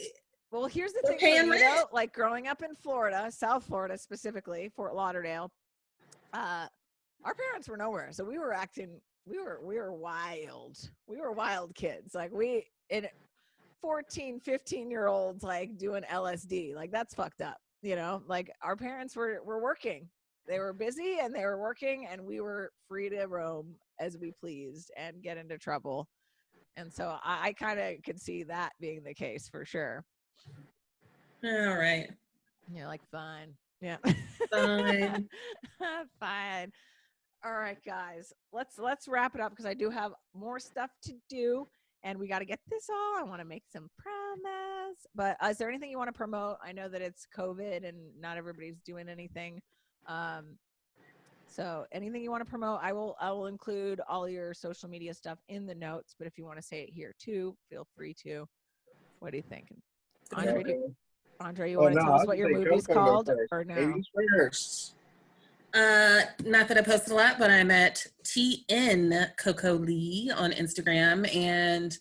S1: Well, here's the thing, like growing up in Florida, South Florida specifically, Fort Lauderdale, our parents were nowhere. So we were wild. We were wild kids. Like 14, 15-year-olds like doing LSD. Like that's fucked up, like our parents were working. They were busy and they were working, and we were free to roam as we pleased and get into trouble. And so I kind of could see that being the case for sure.
S2: All right.
S1: You're like, fine. Yeah.
S2: Fine.
S1: Fine. All right, guys, let's wrap it up because I do have more stuff to do and we got to get this all. I want to make some promise. But is there anything you want to promote? I know that it's COVID and not everybody's doing anything. So anything you want to promote, I will include all your social media stuff in the notes. But if you want to say it here too, feel free to. What do you think? Andre, you want to tell us what your movie's called or no?
S3: Ladies first.
S2: Not that I post a lot, but I'm at TN Coco Lee on Instagram, and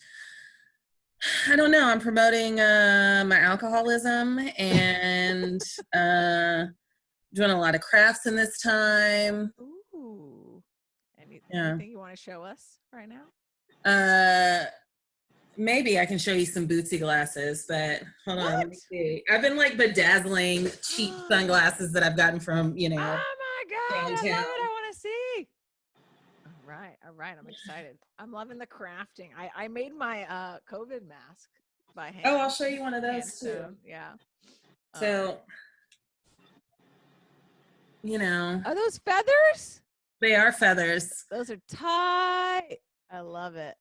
S2: I don't know, I'm promoting my alcoholism and doing a lot of crafts in this time.
S1: Ooh. Anything you want to show us right now?
S2: Maybe I can show you some Bootsy glasses, but hold on, let me see. I've been like bedazzling cheap sunglasses that I've gotten from,
S1: Oh my God,
S2: downtown.
S1: I love it. I want to see. All right. I'm excited. I'm loving the crafting. I made my COVID mask by hand.
S2: Oh, I'll show you one of those too.
S1: Yeah.
S2: So,
S1: Are those feathers?
S2: They are feathers.
S1: Those are tight. I love it.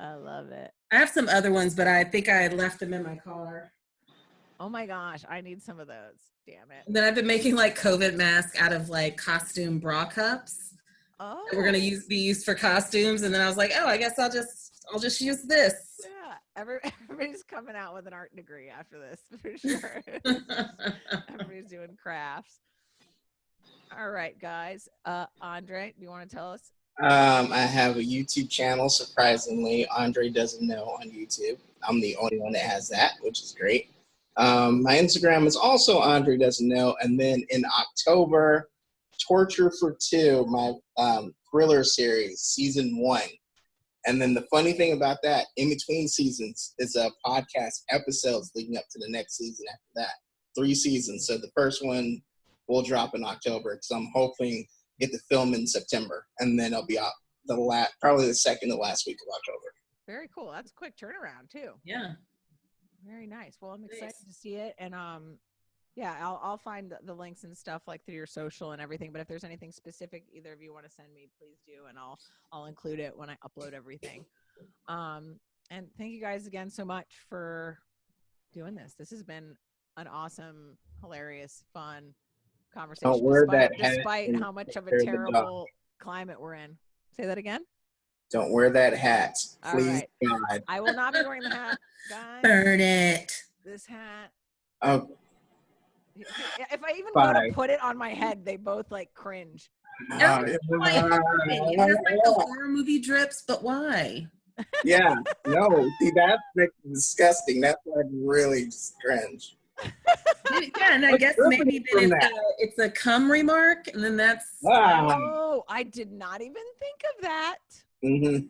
S2: I have some other ones, but I think I left them in my car.
S1: Oh my gosh, I need some of those. Damn it.
S2: And then I've been making like COVID masks out of like costume bra cups.
S1: Oh.
S2: That we're gonna be used for costumes, and then I was like, I guess I'll just use this.
S1: Yeah, everybody's coming out with an art degree after this for sure. Everybody's doing crafts. All right, guys. Andre, do you want to tell us?
S3: I have a YouTube channel, surprisingly. Andre doesn't know on YouTube. I'm the only one that has that, which is great. My Instagram is also Andre doesn't know. And then in October, Torture for Two, my thriller series, season 1. And then the funny thing about that, in between seasons, is a podcast episodes leading up to the next season after that. 3 seasons. So the first one will drop in October because I'm hoping get the film in September, and then it'll be out probably the second to last week of October.
S1: Very cool. That's a quick turnaround too.
S2: Yeah.
S1: Very nice. Well, I'm excited to see it, and I'll find the links and stuff like through your social and everything. But if there's anything specific either of you want to send me, please do, and I'll include it when I upload everything. And thank you guys again so much for doing this. This has been an awesome, hilarious, fun conversation despite how much of a terrible climate we're in. Say that again.
S3: Don't wear that hat, please.
S1: All right. God. I will not be wearing the hat, guys.
S2: Burn it.
S1: This hat.
S3: Oh.
S1: If I even go to put it on my head, they both like cringe.
S2: It's like the horror movie drips, but why?
S3: Yeah, no. See, that's disgusting. That's like really just cringe.
S2: Yeah, and I guess maybe then it's a come remark, and then that's.
S3: Wow.
S1: Oh, I did not even think of that.
S3: Mm-hmm.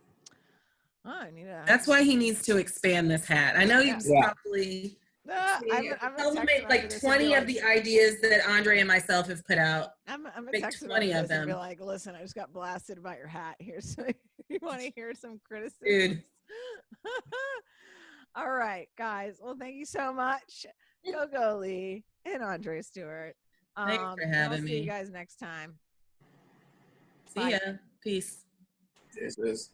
S1: Oh, I need to.
S2: That's why he needs to expand this hat. I know he's probably.
S1: I'm
S2: Probably made like 20 of the ideas that Andre and myself have put out.
S1: I'm gonna
S2: make
S1: text
S2: 20 of them.
S1: And be like, listen, I just got blasted about your hat. Here's you want to hear some criticism,
S2: dude.
S1: All right, guys. Well, thank you so much, Coco Lee and Andre Stewart.
S2: Thanks for having me.
S1: See you guys next time.
S2: See ya. Peace.
S3: This is.